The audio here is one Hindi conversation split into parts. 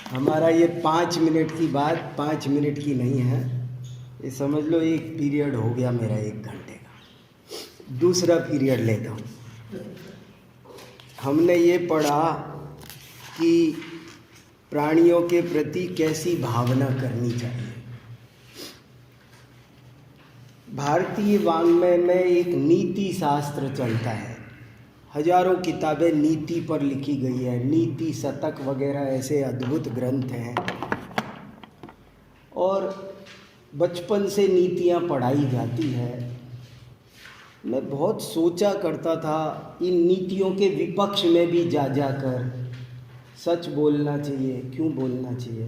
हमारा ये 5 मिनट की बात 5 मिनट की नहीं है, ये समझ लो एक पीरियड हो गया मेरा 1 घंटे का। दूसरा पीरियड लेता हूँ। हमने ये पढ़ा कि प्राणियों के प्रति कैसी भावना करनी चाहिए। भारतीय वाङ्मय में एक नीति शास्त्र चलता है, हजारों किताबें नीति पर लिखी गई है, नीति शतक वगैरह ऐसे अद्भुत ग्रंथ हैं और बचपन से नीतियाँ पढ़ाई जाती है। मैं बहुत सोचा करता था इन नीतियों के विपक्ष में भी जा कर सच बोलना चाहिए, क्यों बोलना चाहिए,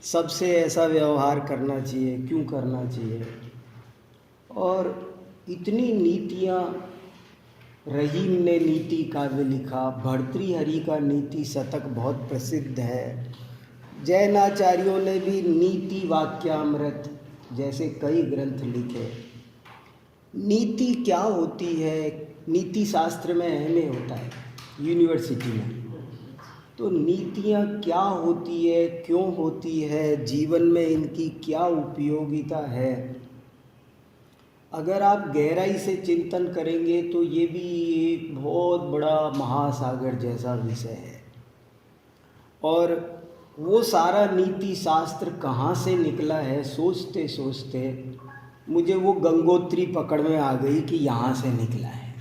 सबसे ऐसा व्यवहार करना चाहिए, क्यों करना चाहिए। और इतनी नीतियाँ, रहीम ने नीति काव्य लिखा, भर्तृहरि का नीति शतक बहुत प्रसिद्ध है, जैनाचार्यों ने भी नीति वाक्यामृत जैसे कई ग्रंथ लिखे। नीति क्या होती है, नीति शास्त्र में एमए होता है यूनिवर्सिटी में, तो नीतियाँ क्या होती है, क्यों होती है, जीवन में इनकी क्या उपयोगिता है, अगर आप गहराई से चिंतन करेंगे तो ये भी एक बहुत बड़ा महासागर जैसा विषय है। और वो सारा नीति शास्त्र कहाँ से निकला है, सोचते सोचते मुझे वो गंगोत्री पकड़ में आ गई कि यहाँ से निकला है।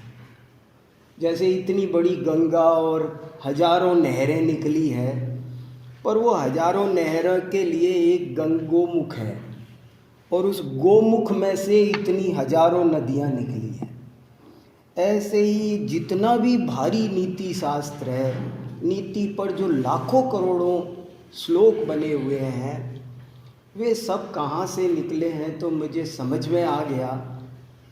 जैसे इतनी बड़ी गंगा और हजारों नहरें निकली है, पर वो हजारों नहरों के लिए एक गंगोमुख है और उस गोमुख में से इतनी हजारों नदियाँ निकली हैं। ऐसे ही जितना भी भारी नीति शास्त्र है, नीति पर जो लाखों करोड़ों श्लोक बने हुए हैं, वे सब कहाँ से निकले हैं। तो मुझे समझ में आ गया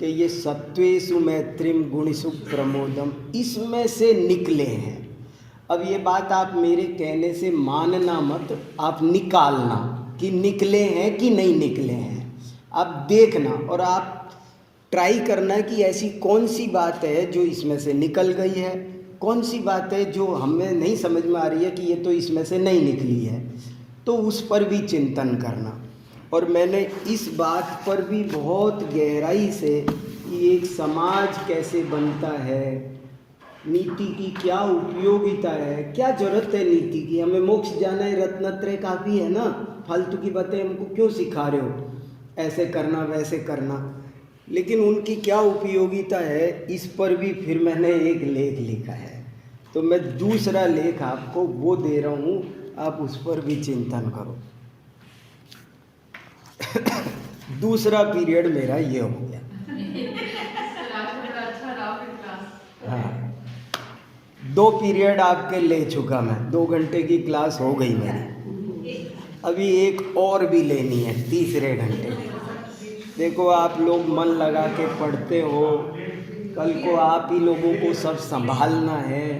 कि ये सत्वेषु मैत्रीम गुणेषु प्रमोदम, इसमें से निकले हैं। अब ये बात आप मेरे कहने से मानना मत, आप निकालना कि निकले हैं कि नहीं निकले हैं। आप देखना और आप ट्राई करना कि ऐसी कौन सी बात है जो इसमें से निकल गई है, कौन सी बात है जो हमें नहीं समझ में आ रही है कि ये तो इसमें से नहीं निकली है, तो उस पर भी चिंतन करना। और मैंने इस बात पर भी बहुत गहराई से कि एक समाज कैसे बनता है, नीति की क्या उपयोगिता है, क्या ज़रूरत है नीति की, हमें मोक्ष जाना है, रत्नत्रय काफ़ी है ना, फालतू की बातें हमको क्यों सिखा रहे हो, ऐसे करना वैसे करना, लेकिन उनकी क्या उपयोगिता है, इस पर भी फिर मैंने एक लेख लिखा है। तो मैं दूसरा लेख आपको वो दे रहा हूँ, आप उस पर भी चिंतन करो। दूसरा पीरियड मेरा ये हो गया। हाँ, 2 पीरियड आपके ले चुका मैं, 2 घंटे की क्लास हो गई मेरी, अभी एक और भी लेनी है, तीसरे घंटे। देखो आप लोग मन लगा के पढ़ते हो, कल को आप ही लोगों को सब संभालना है,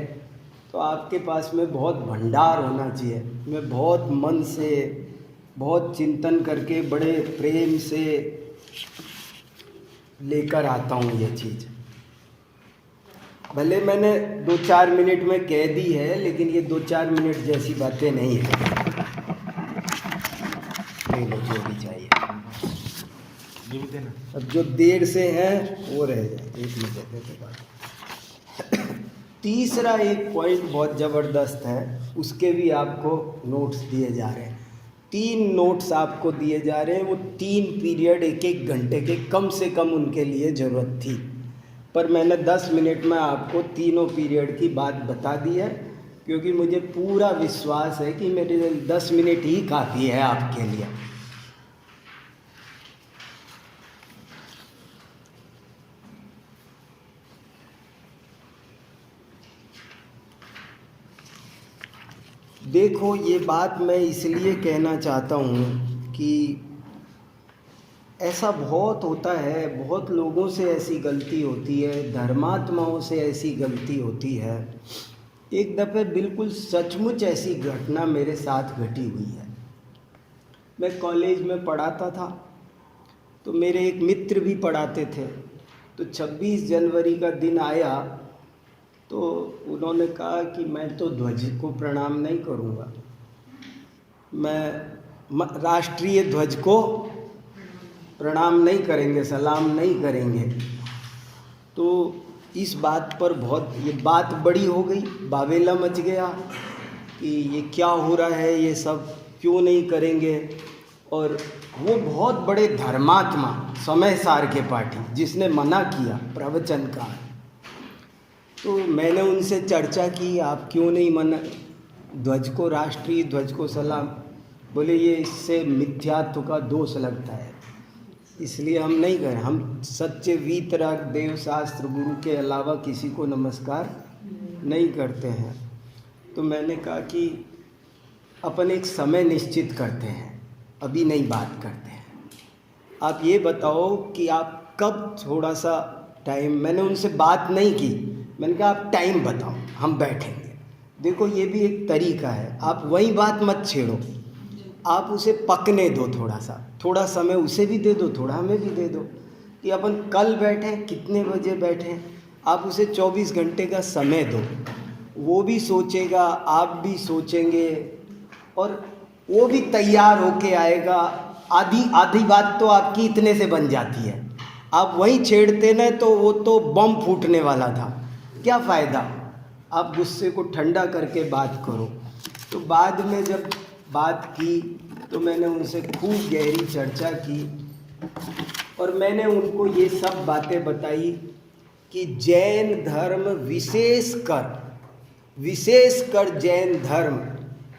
तो आपके पास में बहुत भंडार होना चाहिए। मैं बहुत मन से, बहुत चिंतन करके, बड़े प्रेम से लेकर आता हूँ ये चीज़। भले मैंने 2-4 मिनट में कह दी है, लेकिन ये 2-4 मिनट जैसी बातें नहीं है। जो भी चाहिए ये भी देना। अब जो देर से है वो रह जाए, 1 मिनट के बाद। तीसरा एक पॉइंट बहुत ज़बरदस्त है, उसके भी आपको नोट्स दिए जा रहे हैं। 3 नोट्स आपको दिए जा रहे हैं, वो 3 पीरियड 1-1 घंटे के कम से कम उनके लिए ज़रूरत थी, पर मैंने 10 मिनट में आपको तीनों पीरियड की बात बता दी है, क्योंकि मुझे पूरा विश्वास है कि मेरे 10 मिनट ही काफ़ी है आपके लिए। देखो, ये बात मैं इसलिए कहना चाहता हूँ कि ऐसा बहुत होता है, बहुत लोगों से ऐसी गलती होती है, धर्मात्माओं से ऐसी गलती होती है। एक दफ़े बिल्कुल सचमुच ऐसी घटना मेरे साथ घटी हुई है। मैं कॉलेज में पढ़ाता था, तो मेरे एक मित्र भी पढ़ाते थे। तो 26 जनवरी का दिन आया तो उन्होंने कहा कि मैं तो ध्वज को प्रणाम नहीं करूँगा, मैं राष्ट्रीय ध्वज को प्रणाम नहीं करेंगे, सलाम नहीं करेंगे। तो इस बात पर बहुत ये बात बड़ी हो गई, बावेला मच गया कि ये क्या हो रहा है, ये सब क्यों नहीं करेंगे। और वो बहुत बड़े धर्मात्मा समय सार के पाठी जिसने मना किया प्रवचनकार, तो मैंने उनसे चर्चा की, आप क्यों नहीं मना ध्वज को, राष्ट्रीय ध्वज को सलाम। बोले ये इससे मिथ्यात्व का दोष लगता है, इसलिए हम नहीं करें, हम सच्चे वीतराग देव शास्त्र गुरु के अलावा किसी को नमस्कार नहीं करते हैं। तो मैंने कहा कि अपन एक समय निश्चित करते हैं, अभी नहीं बात करते हैं, आप ये बताओ कि आप कब थोड़ा सा टाइम, मैंने उनसे बात नहीं की, मैंने कहा आप टाइम बताओ, हम बैठेंगे। देखो ये भी एक तरीका है, आप वही बात मत छेड़ो, आप उसे पकने दो, थोड़ा समय उसे भी दे दो, थोड़ा हमें भी दे दो कि अपन कल बैठें, कितने बजे बैठें। आप उसे 24 घंटे का समय दो, वो भी सोचेगा, आप भी सोचेंगे और वो भी तैयार होके आएगा। आधी बात तो आपकी इतने से बन जाती है, आप वहीं छेड़ते न तो वो तो बम फूटने वाला था, क्या फ़ायदा। आप गुस्से को ठंडा करके बात करो। तो बाद में जब बात की तो मैंने उनसे खूब गहरी चर्चा की और मैंने उनको ये सब बातें बताई कि जैन धर्म विशेषकर जैन धर्म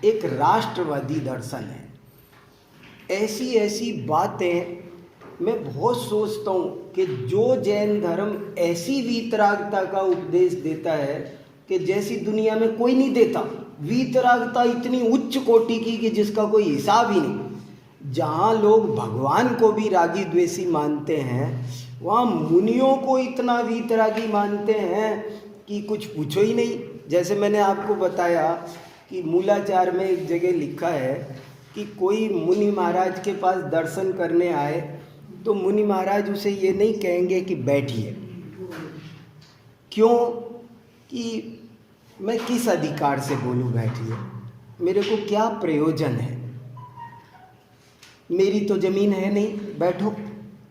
एक राष्ट्रवादी दर्शन है। ऐसी बातें मैं बहुत सोचता हूँ कि जो जैन धर्म ऐसी वीतरागता का उपदेश देता है कि जैसी दुनिया में कोई नहीं देता, वीतरागता इतनी उच्च कोटि की कि जिसका कोई हिसाब ही नहीं। जहाँ लोग भगवान को भी रागी द्वेषी मानते हैं, वहाँ मुनियों को इतना वीतरागी मानते हैं कि कुछ पूछो ही नहीं। जैसे मैंने आपको बताया कि मूलाचार में एक जगह लिखा है कि कोई मुनि महाराज के पास दर्शन करने आए तो मुनि महाराज उसे ये नहीं कहेंगे कि बैठिए, क्यों कि मैं किस अधिकार से बोलूँ बैठिए, मेरे को क्या प्रयोजन है, मेरी तो ज़मीन है नहीं, बैठो।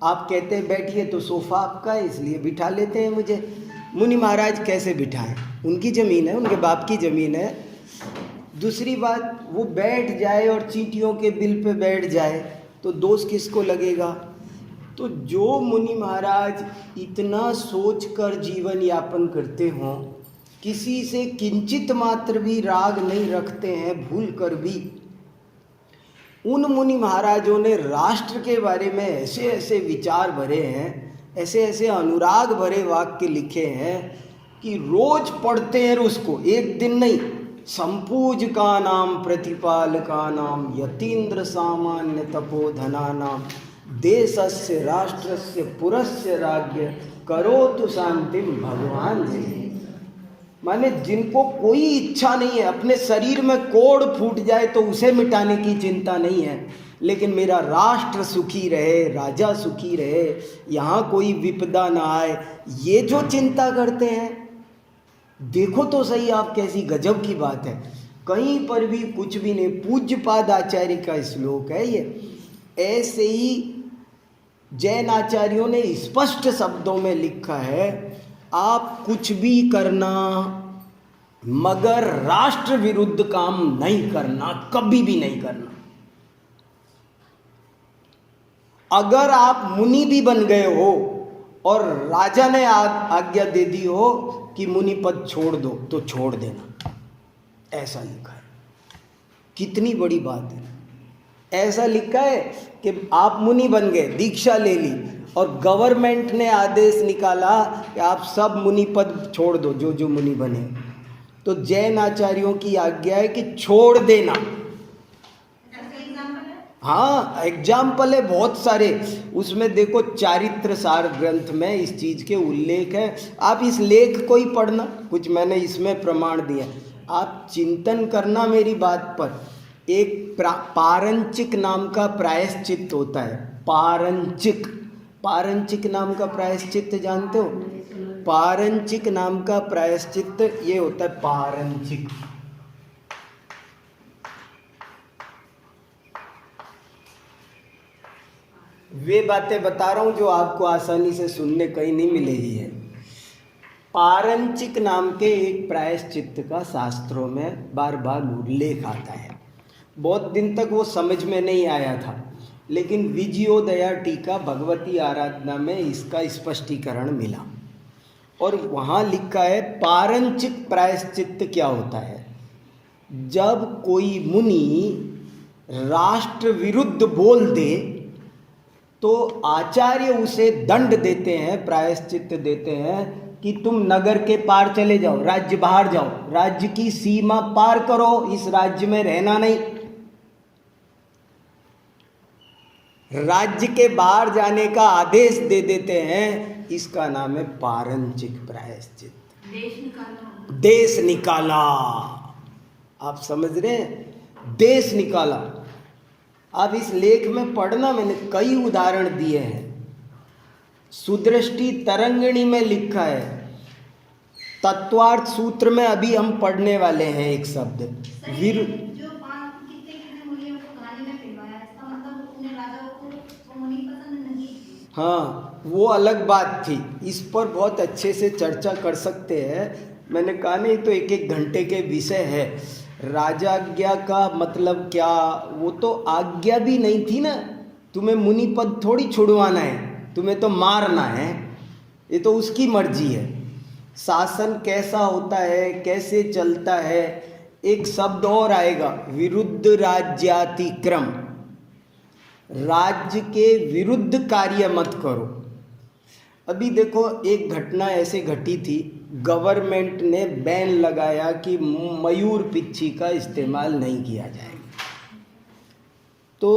आप कहते हैं बैठिए तो सोफ़ा आपका है इसलिए बिठा लेते हैं मुझे। मुनि महाराज कैसे बिठाएं, उनकी ज़मीन है, उनके बाप की ज़मीन है। दूसरी बात, वो बैठ जाए और चींटियों के बिल पे बैठ जाए तो दोष किसको लगेगा। तो जो मुनि महाराज इतना सोचकर जीवन यापन करते हों, किसी से किंचित मात्र भी राग नहीं रखते हैं भूल कर भी, उन मुनि महाराजों ने राष्ट्र के बारे में ऐसे ऐसे विचार भरे हैं, ऐसे ऐसे अनुराग भरे वाक्य लिखे हैं कि रोज पढ़ते हैं उसको, एक दिन नहीं। संपूज का नाम प्रतिपाल का नाम यतीन्द्र सामान्य तपोधना नाम देशस्य राष्ट्रस्य पुरस्य राज्य करोतु शांतिम भगवान जी। माने जिनको कोई इच्छा नहीं है, अपने शरीर में कोड़ फूट जाए तो उसे मिटाने की चिंता नहीं है, लेकिन मेरा राष्ट्र सुखी रहे, राजा सुखी रहे, यहाँ कोई विपदा ना आए, ये जो चिंता करते हैं। देखो तो सही आप, कैसी गजब की बात है, कहीं पर भी कुछ भी नहीं। पूज्यपाद आचार्य का श्लोक है ये। ऐसे ही जैन आचार्यों ने स्पष्ट शब्दों में लिखा है, आप कुछ भी करना मगर राष्ट्र विरुद्ध काम नहीं करना, कभी भी नहीं करना। अगर आप मुनि भी बन गए हो और राजा ने आज्ञा दे दी हो कि मुनि पद छोड़ दो तो छोड़ देना, ऐसा लिखा है। कितनी बड़ी बात है। ऐसा लिखा है कि आप मुनि बन गए, दीक्षा ले ली और गवर्नमेंट ने आदेश निकाला कि आप सब मुनि पद छोड़ दो, जो जो मुनि बने। तो जैन आचार्यों की आज्ञा है कि छोड़ देना। हाँ, एग्जाम्पल है बहुत सारे। उसमें देखो चारित्र सार ग्रंथ में इस चीज़ के उल्लेख है। आप इस लेख को ही पढ़ना, कुछ मैंने इसमें प्रमाण दिया, आप चिंतन करना मेरी बात पर। एक पारंचिक नाम का प्रायश्चित होता है। पारंचिक नाम का प्रायश्चित जानते हो? पारंचिक नाम का प्रायश्चित्त ये होता है पारंचिक। वे बातें बता रहा हूं जो आपको आसानी से सुनने कहीं नहीं मिलेगी है। पारंचिक नाम के एक प्रायश्चित्त का शास्त्रों में बार बार उल्लेख आता है। बहुत दिन तक वो समझ में नहीं आया था, लेकिन विजयोदया टीका भगवती आराधना में इसका स्पष्टीकरण मिला और वहाँ लिखा है पारंचिक प्रायश्चित्त क्या होता है। जब कोई मुनि राष्ट्र विरुद्ध बोल दे तो आचार्य उसे दंड देते हैं, प्रायश्चित्त देते हैं कि तुम नगर के पार चले जाओ, राज्य बाहर जाओ, राज्य की सीमा पार करो, इस राज्य में रहना नहीं। राज्य के बाहर जाने का आदेश दे देते हैं, इसका नाम है पारंचिक प्रायश्चित्त। देश निकाला, आप समझ रहे हैं, देश निकाला। अब इस लेख में पढ़ना, मैंने कई उदाहरण दिए हैं। सुदृष्टि तरंगिणी में लिखा है, तत्वार्थ सूत्र में अभी हम पढ़ने वाले हैं एक शब्द हाँ, वो अलग बात थी, इस पर बहुत अच्छे से चर्चा कर सकते हैं। मैंने कहा नहीं तो एक एक घंटे के विषय है। राजाज्ञा का मतलब क्या, वो तो आज्ञा भी नहीं थी ना, तुम्हें मुनि पद थोड़ी छुड़वाना है, तुम्हें तो मारना है, ये तो उसकी मर्जी है। शासन कैसा होता है, कैसे चलता है, एक शब्द और आएगा, विरुद्ध राज्यातिक्रम। राज्य के विरुद्ध कार्य मत करो। अभी देखो एक घटना ऐसे घटी थी, गवर्नमेंट ने बैन लगाया कि मयूर पिच्छी का इस्तेमाल नहीं किया जाएगा। तो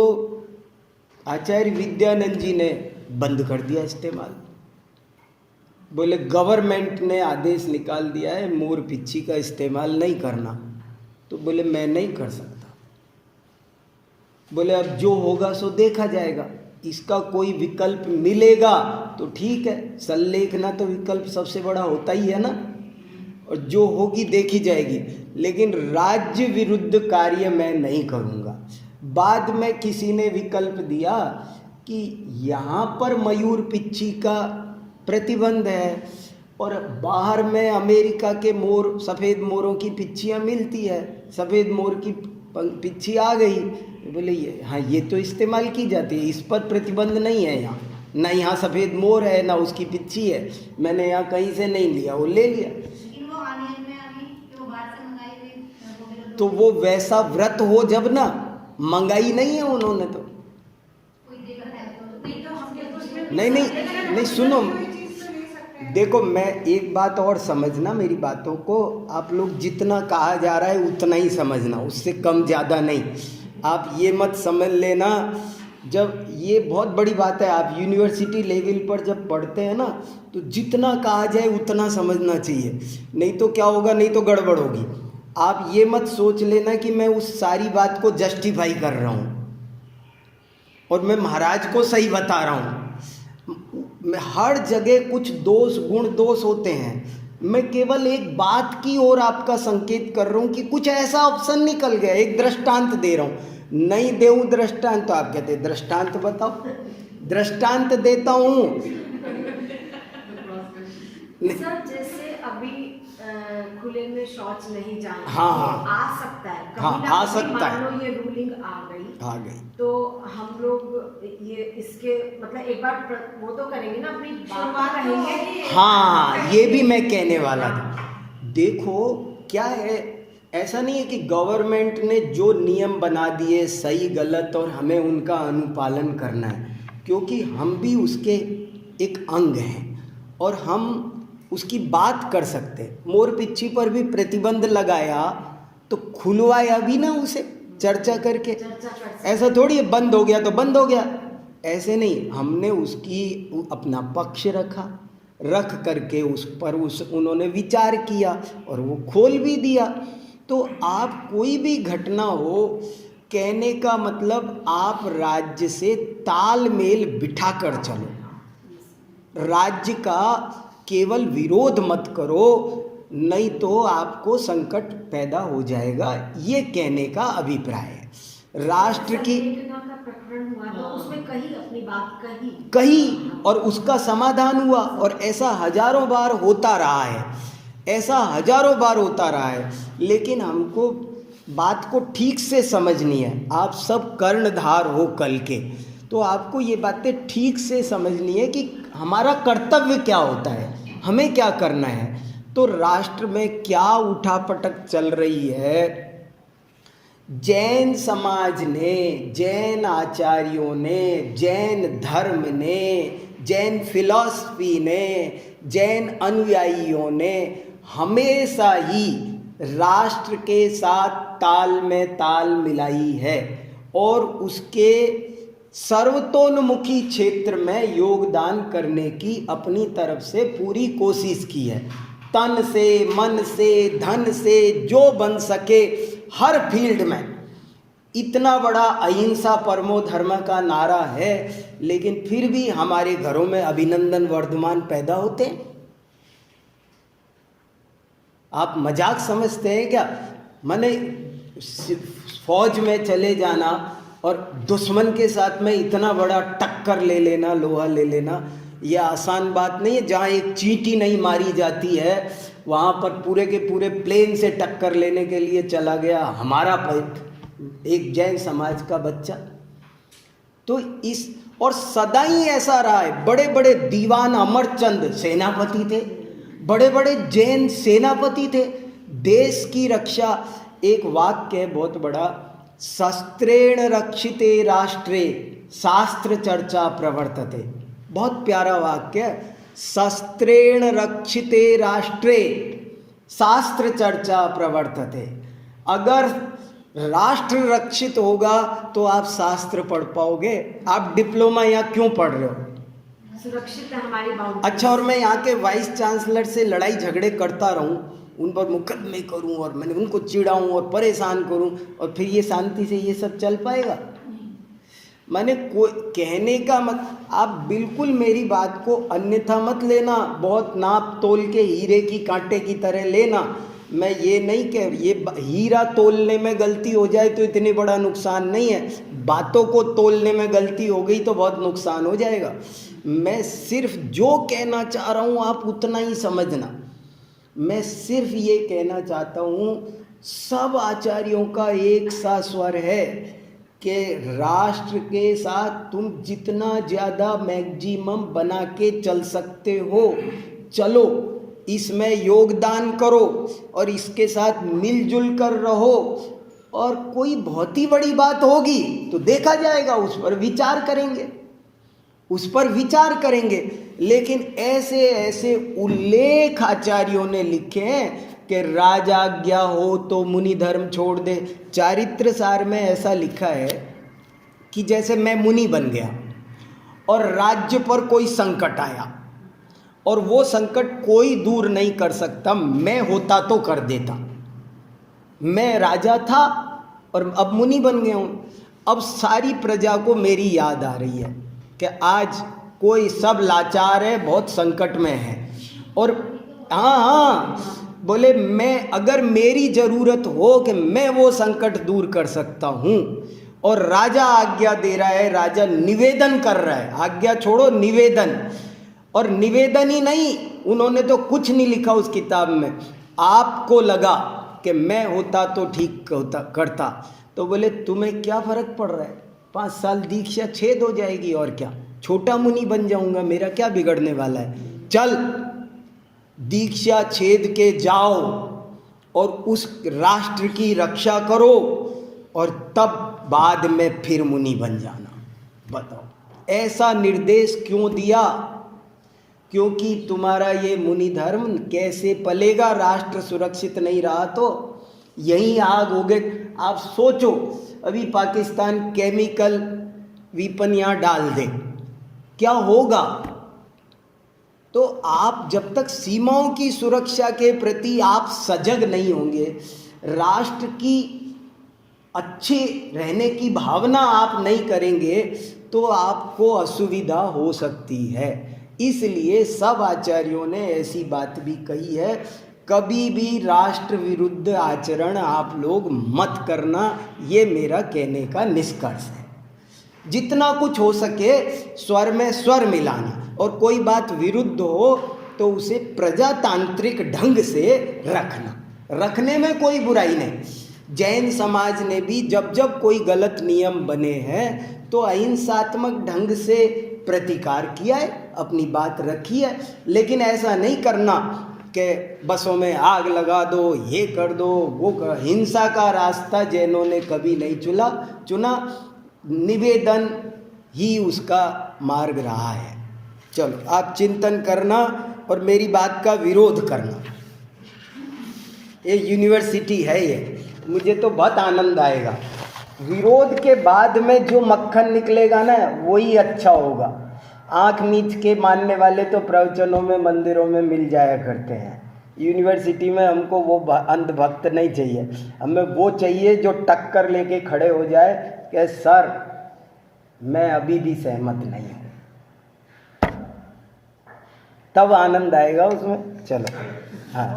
आचार्य विद्यानंद जी ने बंद कर दिया इस्तेमाल। बोले गवर्नमेंट ने आदेश निकाल दिया है मोर पिच्छी का इस्तेमाल नहीं करना। तो बोले मैं नहीं कर सकता। बोले अब जो होगा सो देखा जाएगा, इसका कोई विकल्प मिलेगा तो ठीक है, संलेखना तो विकल्प सबसे बड़ा होता ही है ना, और जो होगी देखी जाएगी, लेकिन राज्य विरुद्ध कार्य मैं नहीं करूँगा। बाद में किसी ने विकल्प दिया कि यहाँ पर मयूर पिच्छी का प्रतिबंध है और बाहर में अमेरिका के मोर, सफ़ेद मोरों की पिच्छियाँ मिलती है, सफ़ेद मोर की पिच्छी आ गई। बोले ये हाँ, ये तो इस्तेमाल की जाती है, इस पर प्रतिबंध नहीं है यहाँ, ना यहाँ सफ़ेद मोर है ना उसकी पिच्छी है, मैंने यहाँ कहीं से नहीं लिया, वो ले लिया। तो वो वैसा व्रत हो जब ना, मंगाई नहीं है उन्होंने तो नहीं सुनो, देखो मैं एक बात और समझना, मेरी बातों को आप लोग जितना कहा जा रहा है उतना ही समझना, उससे कम ज़्यादा नहीं। आप ये मत समझ लेना, जब ये बहुत बड़ी बात है, आप यूनिवर्सिटी लेवल पर जब पढ़ते हैं ना तो जितना कहा जाए उतना समझना चाहिए, नहीं तो क्या होगा, नहीं तो गड़बड़ होगी। आप ये मत सोच लेना कि मैं उस सारी बात को जस्टिफाई कर रहा हूँ और मैं महाराज को सही बता रहा हूँ। हर जगह कुछ दोष, गुण दोष होते हैं। मैं केवल एक बात की ओर आपका संकेत कर रहा हूँ कि कुछ ऐसा ऑप्शन निकल गया, एक दृष्टांत दे रहा हूँ। नहीं देऊँ दृष्टांत तो आप कहते दृष्टांत बताओ, दृष्टांत देता हूँ। जैसे अभी खुले में शौच नहीं जाना, हाँ आ सकता है, हाँ आ सकता है, मान लो ये रूलिंग आ गई तो हम लोग ये इसके मतलब एक बार वो तो करेंगे ना, अपनी शुरुआत करेंगे। हाँ, ये भी मैं कहने वाला था। देखो क्या है, ऐसा नहीं है कि गवर्नमेंट ने जो नियम बना दिए सही गलत और हमें उनका अनुपालन करना है, क्योंकि हम भी उसके एक अंग हैं और हम उसकी बात कर सकते हैं। मोर पिच्छी पर भी प्रतिबंध लगाया तो खुलवाया भी ना उसे, चर्चा करके। ऐसा थोड़ी है बंद हो गया तो बंद हो गया, ऐसे नहीं, हमने उसकी अपना पक्ष रख करके उस पर उन्होंने विचार किया और वो खोल भी दिया। तो आप कोई भी घटना हो, कहने का मतलब आप राज्य से तालमेल बिठा कर चलो। राज्य का केवल विरोध मत करो, नहीं तो आपको संकट पैदा हो जाएगा, ये कहने का अभिप्राय है। राष्ट्र की मेघना का प्रकरण हुआ तो उसमें कही अपनी बात कही और उसका समाधान हुआ, और ऐसा हजारों बार होता रहा है, ऐसा हजारों बार होता रहा है। लेकिन हमको बात को ठीक से समझनी है। आप सब कर्णधार हो कल के, तो आपको ये बातें ठीक से समझनी है कि हमारा कर्तव्य क्या होता है, हमें क्या करना है। तो राष्ट्र में क्या उठापटक चल रही है, जैन समाज ने, जैन आचार्यों ने, जैन धर्म ने, जैन फिलॉसफी ने, जैन अनुयायियों ने हमेशा ही राष्ट्र के साथ ताल में ताल मिलाई है और उसके सर्वतोन्मुखी क्षेत्र में योगदान करने की अपनी तरफ से पूरी कोशिश की है। तन से, मन से, धन से जो बन सके हर फील्ड में। इतना बड़ा अहिंसा परमो धर्म का नारा है, लेकिन फिर भी हमारे घरों में अभिनंदन वर्धमान पैदा होते हैं। आप मजाक समझते हैं क्या? माने फौज में चले जाना और दुश्मन के साथ में इतना बड़ा टक्कर ले लेना, लोहा ले लेना, यह आसान बात नहीं है। जहाँ एक चींटी नहीं मारी जाती है, वहाँ पर पूरे के पूरे प्लेन से टक्कर लेने के लिए चला गया हमारा एक जैन समाज का बच्चा। तो इस और सदा ही ऐसा रहा है। बड़े बड़े दीवान अमरचंद सेनापति थे, बड़े बड़े जैन सेनापति थे। देश की रक्षा, एक वाक्य है बहुत बड़ा, शस्त्रेण रक्षिते राष्ट्रे शास्त्र चर्चा प्रवर्तते। बहुत प्यारा वाक्य है, शस्त्रेण रक्षिते राष्ट्रे शास्त्र चर्चा प्रवर्तते। अगर राष्ट्र रक्षित होगा तो आप शास्त्र पढ़ पाओगे। आप डिप्लोमा यहाँ क्यों पढ़ रहे हो? सुरक्षित है हमारी बाउंड्री। अच्छा, और मैं यहाँ के वाइस चांसलर से लड़ाई झगड़े करता रहूं, उन पर मुकदमे करूं और मैंने उनको चिढ़ाऊं और परेशान करूं, और फिर ये शांति से ये सब चल पाएगा? मैंने कोई कहने का मत, आप बिल्कुल मेरी बात को अन्यथा मत लेना, बहुत नाप तोल के हीरे की कांटे की तरह लेना। मैं ये नहीं कह, ये हीरा तोलने में गलती हो जाए तो इतनी बड़ा नुकसान नहीं है, बातों को तोलने में गलती हो गई तो बहुत नुकसान हो जाएगा। मैं सिर्फ जो कहना चाह रहा हूँ आप उतना ही समझना। मैं सिर्फ ये कहना चाहता हूँ, सब आचार्यों का एक सा स्वर है कि राष्ट्र के साथ तुम जितना ज़्यादा मैक्सिमम बना के चल सकते हो चलो, इसमें योगदान करो और इसके साथ मिलजुल कर रहो। और कोई बहुत ही बड़ी बात होगी तो देखा जाएगा, उस पर विचार करेंगे, उस पर विचार करेंगे। लेकिन ऐसे ऐसे उल्लेख आचार्यों ने लिखे हैं कि राजाज्ञा हो तो मुनि धर्म छोड़ दे। चारित्र सार में ऐसा लिखा है कि जैसे मैं मुनि बन गया और राज्य पर कोई संकट आया और वो संकट कोई दूर नहीं कर सकता, मैं होता तो कर देता। मैं राजा था और अब मुनि बन गया हूँ। अब सारी प्रजा को मेरी याद आ रही है कि आज कोई सब लाचार है, बहुत संकट में है, और हाँ बोले मैं, अगर मेरी ज़रूरत हो कि मैं वो संकट दूर कर सकता हूँ, और राजा आज्ञा दे रहा है, राजा निवेदन कर रहा है, आज्ञा छोड़ो निवेदन, और निवेदन ही नहीं, उन्होंने तो कुछ नहीं लिखा उस किताब में, आपको लगा कि मैं होता तो ठीक होता करता, तो बोले तुम्हें क्या फ़र्क पड़ रहा है, 5 साल दीक्षा छेद हो जाएगी और क्या, छोटा मुनि बन जाऊंगा, मेरा क्या बिगड़ने वाला है। चल दीक्षा छेद के जाओ और उस राष्ट्र की रक्षा करो और तब बाद में फिर मुनि बन जाना। बताओ ऐसा निर्देश क्यों दिया? क्योंकि तुम्हारा ये मुनि धर्म कैसे पलेगा, राष्ट्र सुरक्षित नहीं रहा तो यहीं आग हो गए। आप सोचो, अभी पाकिस्तान केमिकल वेपन यहाँ डाल दे, क्या होगा? तो आप जब तक सीमाओं की सुरक्षा के प्रति आप सजग नहीं होंगे, राष्ट्र की अच्छे रहने की भावना आप नहीं करेंगे, तो आपको असुविधा हो सकती है। इसलिए सब आचार्यों ने ऐसी बात भी कही है, कभी भी राष्ट्र विरुद्ध आचरण आप लोग मत करना, ये मेरा कहने का निष्कर्ष है। जितना कुछ हो सके स्वर में स्वर मिलाना, और कोई बात विरुद्ध हो तो उसे प्रजातांत्रिक ढंग से रखना, रखने में कोई बुराई नहीं। जैन समाज ने भी जब जब कोई गलत नियम बने हैं तो अहिंसात्मक ढंग से प्रतिकार किया है, अपनी बात रखी है, लेकिन ऐसा नहीं करना कि बसों में आग लगा दो, ये कर दो, वो कर। हिंसा का रास्ता जैनों ने कभी नहीं चुना, निवेदन ही उसका मार्ग रहा है। चलो आप चिंतन करना और मेरी बात का विरोध करना। ये यूनिवर्सिटी है, ये मुझे तो बहुत आनंद आएगा। विरोध के बाद में जो मक्खन निकलेगा ना वही अच्छा होगा। आँख मीच के मानने वाले तो प्रवचनों में मंदिरों में मिल जाया करते हैं। यूनिवर्सिटी में हमको वो अंधभक्त नहीं चाहिए, हमें वो चाहिए जो टक्कर लेके खड़े हो जाए कि सर मैं अभी भी सहमत नहीं हूँ, तब आनंद आएगा उसमें। चलो हाँ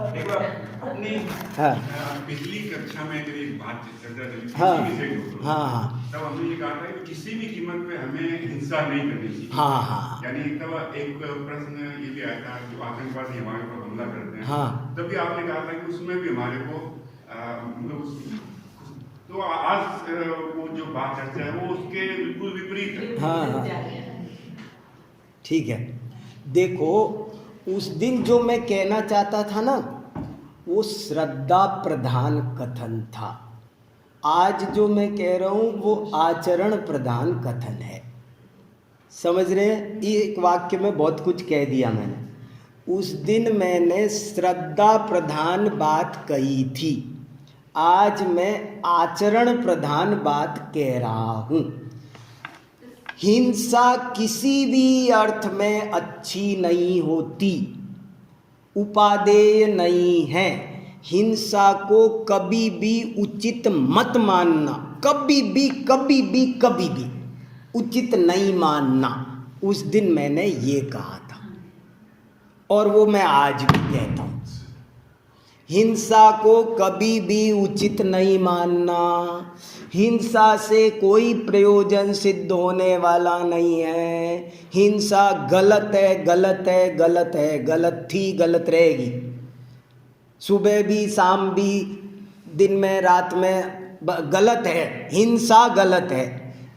अपनी हाँ पिछली कक्षा में एक बात चर्चा चली हाँ हाँ हाँ हाँ तब हमने ये कहा था कि किसी भी कीमत पे हमें हिंसा नहीं करनी चाहिए। हाँ हाँ यानी तब एक प्रश्न ये भी आया था जो आतंकवादी हमारे ऊपर हमला करते हैं, हाँ तब भी आपने कहा था कि उसमें भी हमारे को तो आज वो जो बात चर्चा है वो उसके बिल्कुल विपरीत है। हाँ हाँ ठीक है। देखो उस दिन जो मैं कहना चाहता था ना वो श्रद्धा प्रधान कथन था, आज जो मैं कह रहा हूँ वो आचरण प्रधान कथन है। समझ रहे हैं? ये एक वाक्य में बहुत कुछ कह दिया मैंने। उस दिन मैंने श्रद्धा प्रधान बात कही थी, आज मैं आचरण प्रधान बात कह रहा हूँ। हिंसा किसी भी अर्थ में अच्छी नहीं होती, उपादेय नहीं है। हिंसा को कभी भी उचित मत मानना, कभी भी उचित नहीं मानना। उस दिन मैंने ये कहा था और वो मैं आज भी कहता हूँ। हिंसा को कभी भी उचित नहीं मानना, हिंसा से कोई प्रयोजन सिद्ध होने वाला नहीं है। हिंसा गलत है, गलत है, गलत है, गलत थी, गलत रहेगी। सुबह भी, शाम भी, दिन में, रात में गलत है, हिंसा गलत है।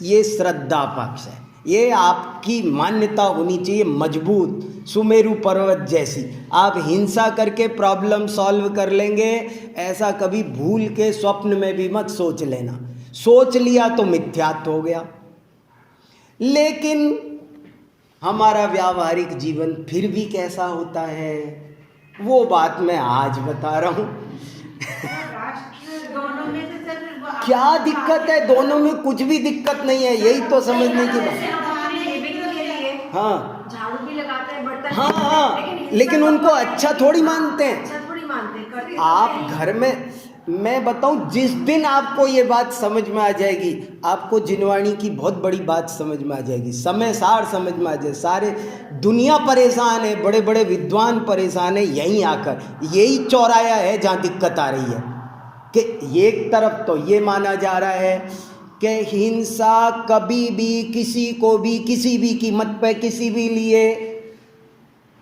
ये श्रद्धा पक्ष है, ये आपकी मान्यता होनी चाहिए मजबूत, सुमेरु पर्वत जैसी। आप हिंसा करके प्रॉब्लम सॉल्व कर लेंगे, ऐसा कभी भूल के स्वप्न में भी मत सोच लेना। सोच लिया तो मिथ्यात्व हो गया। लेकिन हमारा व्यावहारिक जीवन फिर भी कैसा होता है वो बात मैं आज बता रहा हूँ। दोनों में से सर क्या दिक्कत है? दोनों में कुछ भी दिक्कत नहीं है, यही तो समझने की बात। हाँ झाड़ू भी लगाते हैं, बर्तन हाँ हाँ, लेकिन उनको अच्छा थोड़ी मानते हैं। अच्छा थोड़ी मानते हैं। आप घर में, मैं बताऊं, जिस दिन आपको ये बात समझ में आ जाएगी, आपको जिनवाणी की बहुत बड़ी बात समझ में आ जाएगी, समय सार समझ में आ जाए। सारे दुनिया परेशान है, बड़े बड़े विद्वान परेशान है, यहीं आकर यही चौराया है जहाँ दिक्कत आ रही है कि एक तरफ तो ये माना जा रहा है कि हिंसा कभी भी किसी को भी किसी भी कीमत पे किसी भी लिए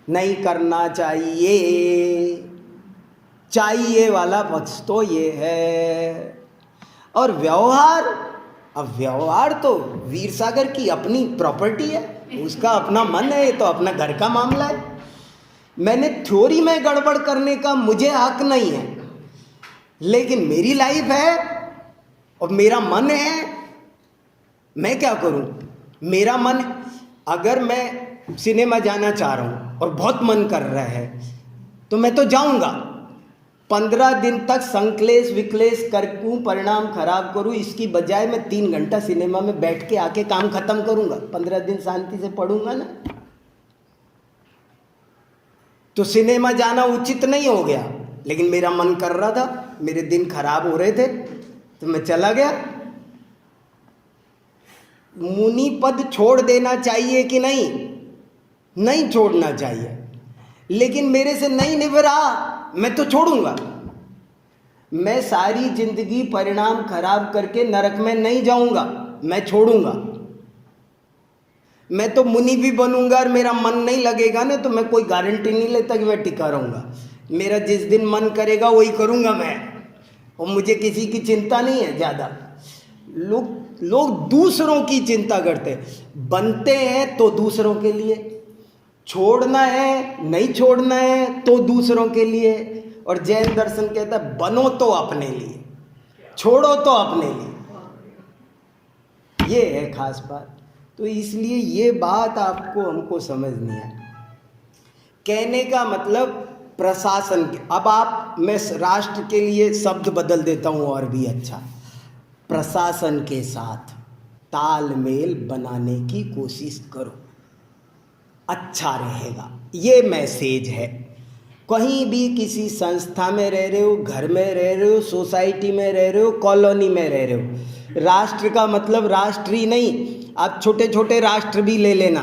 नहीं करना चाहिए वाला पक्ष तो ये है। और व्यवहार, अब व्यवहार तो वीर सागर की अपनी प्रॉपर्टी है, उसका अपना मन है, ये तो अपना घर का मामला है। मैंने थ्योरी में गड़बड़ करने का मुझे हक नहीं है, लेकिन मेरी लाइफ है और मेरा मन है, मैं क्या करूं? मेरा मन, अगर मैं सिनेमा जाना चाह रहा हूं और बहुत मन कर रहा है तो मैं तो जाऊंगा। 15 दिन तक संक्लेश विक्लेश करूं, परिणाम खराब करूं, इसकी बजाय मैं 3 घंटा सिनेमा में बैठ के आके काम खत्म करूंगा, 15 दिन शांति से पढ़ूंगा ना। तो सिनेमा जाना उचित नहीं हो गया, लेकिन मेरा मन कर रहा था, मेरे दिन खराब हो रहे थे तो मैं चला गया। मुनि पद छोड़ देना चाहिए कि नहीं? नहीं छोड़ना चाहिए, लेकिन मेरे से नहीं निभ रहा, मैं तो छोड़ूंगा। मैं सारी जिंदगी परिणाम खराब करके नरक में नहीं जाऊंगा, मैं छोड़ूंगा। मैं तो मुनि भी बनूंगा और मेरा मन नहीं लगेगा ना, तो मैं कोई गारंटी नहीं लेता कि मैं टिका रहूंगा। मेरा जिस दिन मन करेगा वही करूंगा मैं, और मुझे किसी की चिंता नहीं है ज़्यादा। लोग दूसरों की चिंता करते, बनते हैं तो दूसरों के लिए, छोड़ना है नहीं छोड़ना है तो दूसरों के लिए। और जैन दर्शन कहता है बनो तो अपने लिए, छोड़ो तो अपने लिए। ये है खास बात। तो इसलिए ये बात आपको हमको समझनी है। कहने का मतलब प्रशासन के, अब आप, मैं राष्ट्र के लिए शब्द बदल देता हूँ और भी अच्छा, प्रशासन के साथ तालमेल बनाने की कोशिश करो, अच्छा रहेगा। ये मैसेज है। कहीं भी किसी संस्था में रह रहे हो, घर में रह रहे हो, सोसाइटी में रह रहे हो, कॉलोनी में रह रहे हो, राष्ट्र का मतलब राष्ट्र ही नहीं, आप छोटे छोटे राष्ट्र भी ले लेना।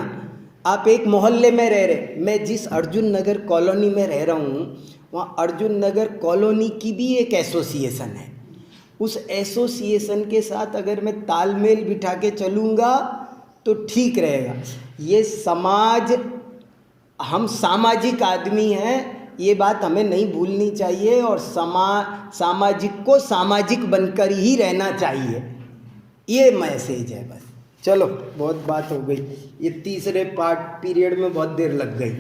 आप एक मोहल्ले में रह रहे, मैं जिस अर्जुन नगर कॉलोनी में रह रहा हूँ, वहाँ अर्जुन नगर कॉलोनी की भी एक एसोसिएशन है। उस एसोसिएशन के साथ अगर मैं तालमेल बिठा के चलूँगा तो ठीक रहेगा। ये समाज, हम सामाजिक आदमी हैं, ये बात हमें नहीं भूलनी चाहिए, और सामाजिक को सामाजिक बनकर ही रहना चाहिए। ये मैसेज है बस। चलो बहुत बात हो गई, ये तीसरे पीरियड में बहुत देर लग गई।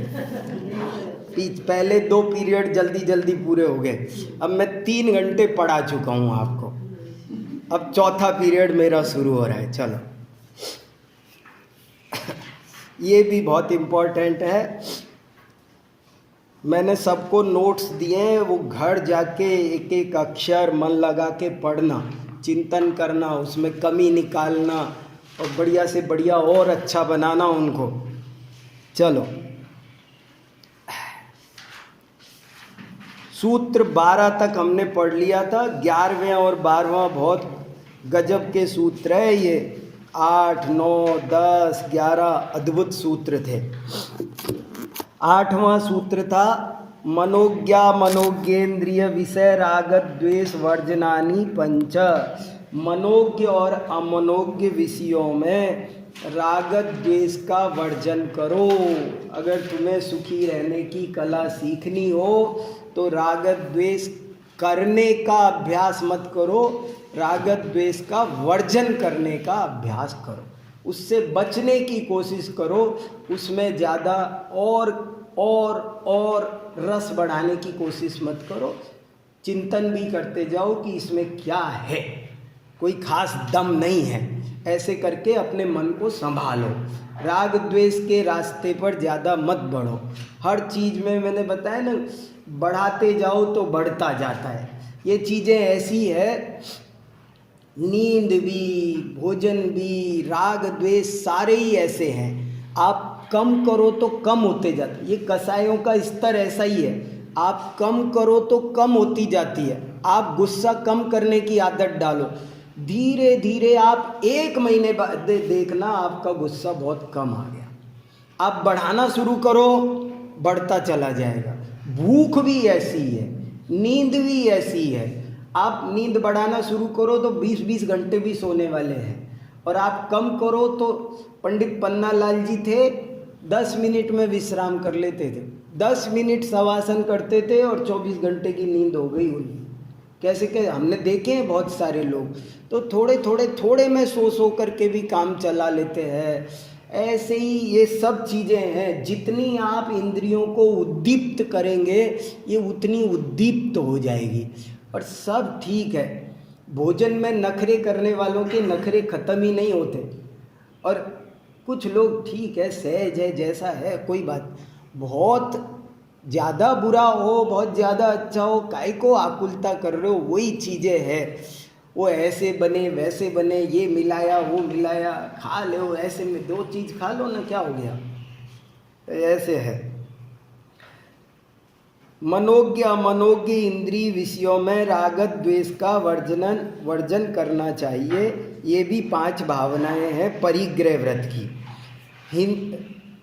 पहले 2 पीरियड जल्दी जल्दी पूरे हो गए, अब मैं 3 घंटे पढ़ा चुका हूँ आपको। अब चौथा पीरियड मेरा शुरू हो रहा है। चलो ये भी बहुत इम्पोर्टेंट है। मैंने सबको नोट्स दिए हैं, वो घर जाके एक एक अक्षर मन लगा के पढ़ना, चिंतन करना, उसमें कमी निकालना और बढ़िया से बढ़िया और अच्छा बनाना उनको। चलो सूत्र 12 तक हमने पढ़ लिया था। 11वें और 12वां बहुत गजब के सूत्र है ये। 8, 9, 10, 11 अद्भुत सूत्र थे। 8वां सूत्र था मनोज्ञा मनोज्ञेन्द्रिय विषय राग द्वेष वर्जनानि पंच। मनोज्ञ और अमनोज्ञ विषयों में राग द्वेष का वर्जन करो। अगर तुम्हें सुखी रहने की कला सीखनी हो तो राग द्वेष करने का अभ्यास मत करो, राग द्वेष का वर्जन करने का अभ्यास करो, उससे बचने की कोशिश करो। उसमें ज़्यादा और रस बढ़ाने की कोशिश मत करो। चिंतन भी करते जाओ कि इसमें क्या है, कोई खास दम नहीं है। ऐसे करके अपने मन को संभालो। राग द्वेष के रास्ते पर ज़्यादा मत बढ़ो। हर चीज़ में मैंने बताया ना, बढ़ाते जाओ तो बढ़ता जाता है। ये चीज़ें ऐसी है, नींद भी, भोजन भी, राग द्वेष सारे ही ऐसे हैं। आप कम करो तो कम होते जाते। ये कसायों का स्तर ऐसा ही है, आप कम करो तो कम होती जाती है। आप गुस्सा कम करने की आदत डालो, धीरे धीरे आप 1 महीने बाद देखना आपका गुस्सा बहुत कम आ गया। आप बढ़ाना शुरू करो, बढ़ता चला जाएगा। भूख भी ऐसी है, नींद भी ऐसी है। आप नींद बढ़ाना शुरू करो तो 20-20 घंटे भी सोने वाले हैं, और आप कम करो तो पंडित पन्नालाल जी थे, 10 मिनट में विश्राम कर लेते थे। 10 मिनट शवासन करते थे और 24 घंटे की नींद हो गई उन्हें। कैसे हमने देखे हैं बहुत सारे लोग, तो थोड़े में सो करके भी काम चला लेते हैं। ऐसे ही ये सब चीज़ें हैं। जितनी आप इंद्रियों को उद्दीप्त करेंगे ये उतनी उद्दीप्त हो जाएगी, और सब ठीक है। भोजन में नखरे करने वालों के नखरे ख़त्म ही नहीं होते। और कुछ लोग ठीक है, सहज है, जैसा है कोई बात। बहुत ज़्यादा बुरा हो, बहुत ज़्यादा अच्छा हो, काहे को आकुलता कर रहे हो। वही चीज़ें हैं, वो ऐसे बने वैसे बने, ये मिलाया वो मिलाया, खा लो ऐसे में 2 चीज़ खा लो ना, क्या हो गया। ऐसे है। मनोज्ञ अमनोज्ञ इंद्रिय विषयों में राग द्वेष का वर्जन करना चाहिए। ये भी 5 भावनाएं हैं परिग्रह व्रत की।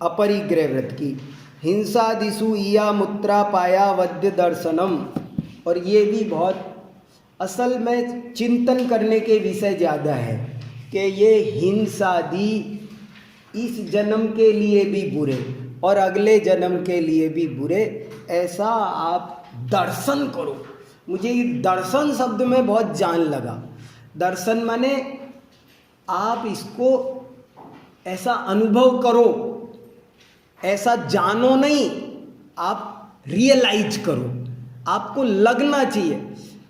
अपरिग्रह व्रत की। हिंसादिषु ईया मुत्रा पाया वद्य दर्शनम। और ये भी बहुत असल में चिंतन करने के विषय ज़्यादा है कि ये हिंसादि इस जन्म के लिए भी बुरे और अगले जन्म के लिए भी बुरे, ऐसा आप दर्शन करो। मुझे ये दर्शन शब्द में बहुत जान लगा। दर्शन माने आप इसको ऐसा अनुभव करो, ऐसा जानो नहीं, आप रियलाइज करो, आपको लगना चाहिए।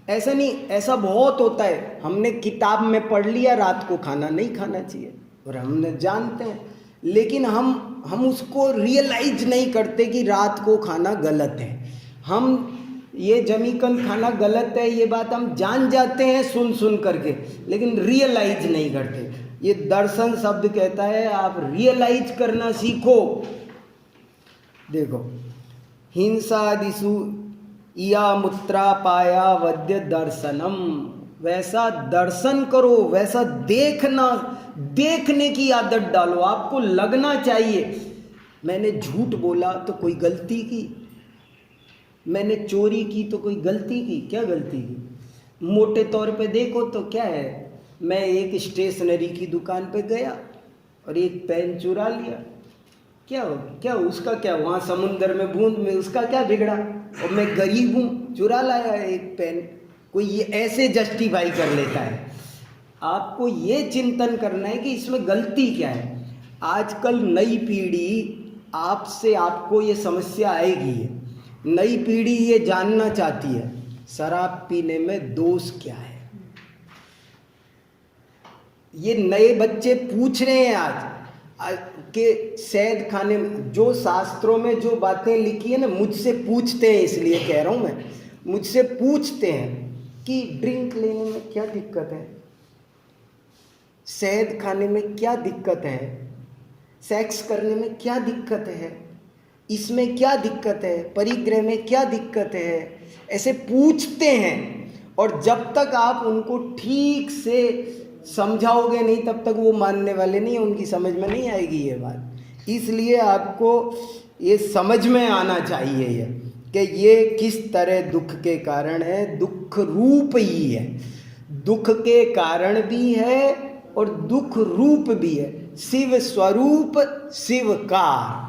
ऐसा नहीं, ऐसा बहुत होता है, हमने किताब में पढ़ लिया रात को खाना नहीं खाना चाहिए और हमने जानते हैं, लेकिन हम उसको रियलाइज नहीं करते कि रात को खाना गलत है। हम ये जमीकन खाना गलत है ये बात हम जान जाते हैं सुन करके, लेकिन रियलाइज नहीं करते। ये दर्शन शब्द कहता है आप रियलाइज करना सीखो। देखो, हिंसादिषु ईया मुत्रा पाया वद्य दर्शनम, वैसा दर्शन करो, वैसा देखने की आदत डालो। आपको लगना चाहिए मैंने झूठ बोला तो कोई गलती की, मैंने चोरी की तो कोई गलती की, क्या गलती की? मोटे तौर पे देखो तो क्या है, मैं एक स्टेशनरी की दुकान पे गया और एक पेन चुरा लिया, क्या उसका क्या, वहाँ समुंदर में बूंद में उसका क्या बिगड़ा, और मैं गरीब हूँ चुरा लाया एक पेन। कोई ये ऐसे जस्टिफाई कर लेता है। आपको ये चिंतन करना है कि इसमें गलती क्या है। आजकल नई पीढ़ी आपसे, आपको ये समस्या आएगी है, नई पीढ़ी ये जानना चाहती है शराब पीने में दोष क्या है। ये नए बच्चे पूछ रहे हैं आज कि शहद खाने में, जो शास्त्रों में जो बातें लिखी है ना, मुझसे पूछते हैं, इसलिए कह रहा हूँ मैं, मुझसे पूछते हैं कि ड्रिंक लेने में क्या दिक्कत है, शहद खाने में क्या दिक्कत है, सेक्स करने में क्या दिक्कत है, इसमें क्या दिक्कत है, परिग्रह में क्या दिक्कत है, ऐसे पूछते हैं। और जब तक आप उनको ठीक से समझाओगे नहीं तब तक वो मानने वाले नहीं, उनकी समझ में नहीं आएगी ये बात। इसलिए आपको ये समझ में आना चाहिए ये कि ये किस तरह दुख के कारण है। दुख रूप ही है, दुख के कारण भी है और दुख रूप भी है। शिव स्वरूप शिवकार,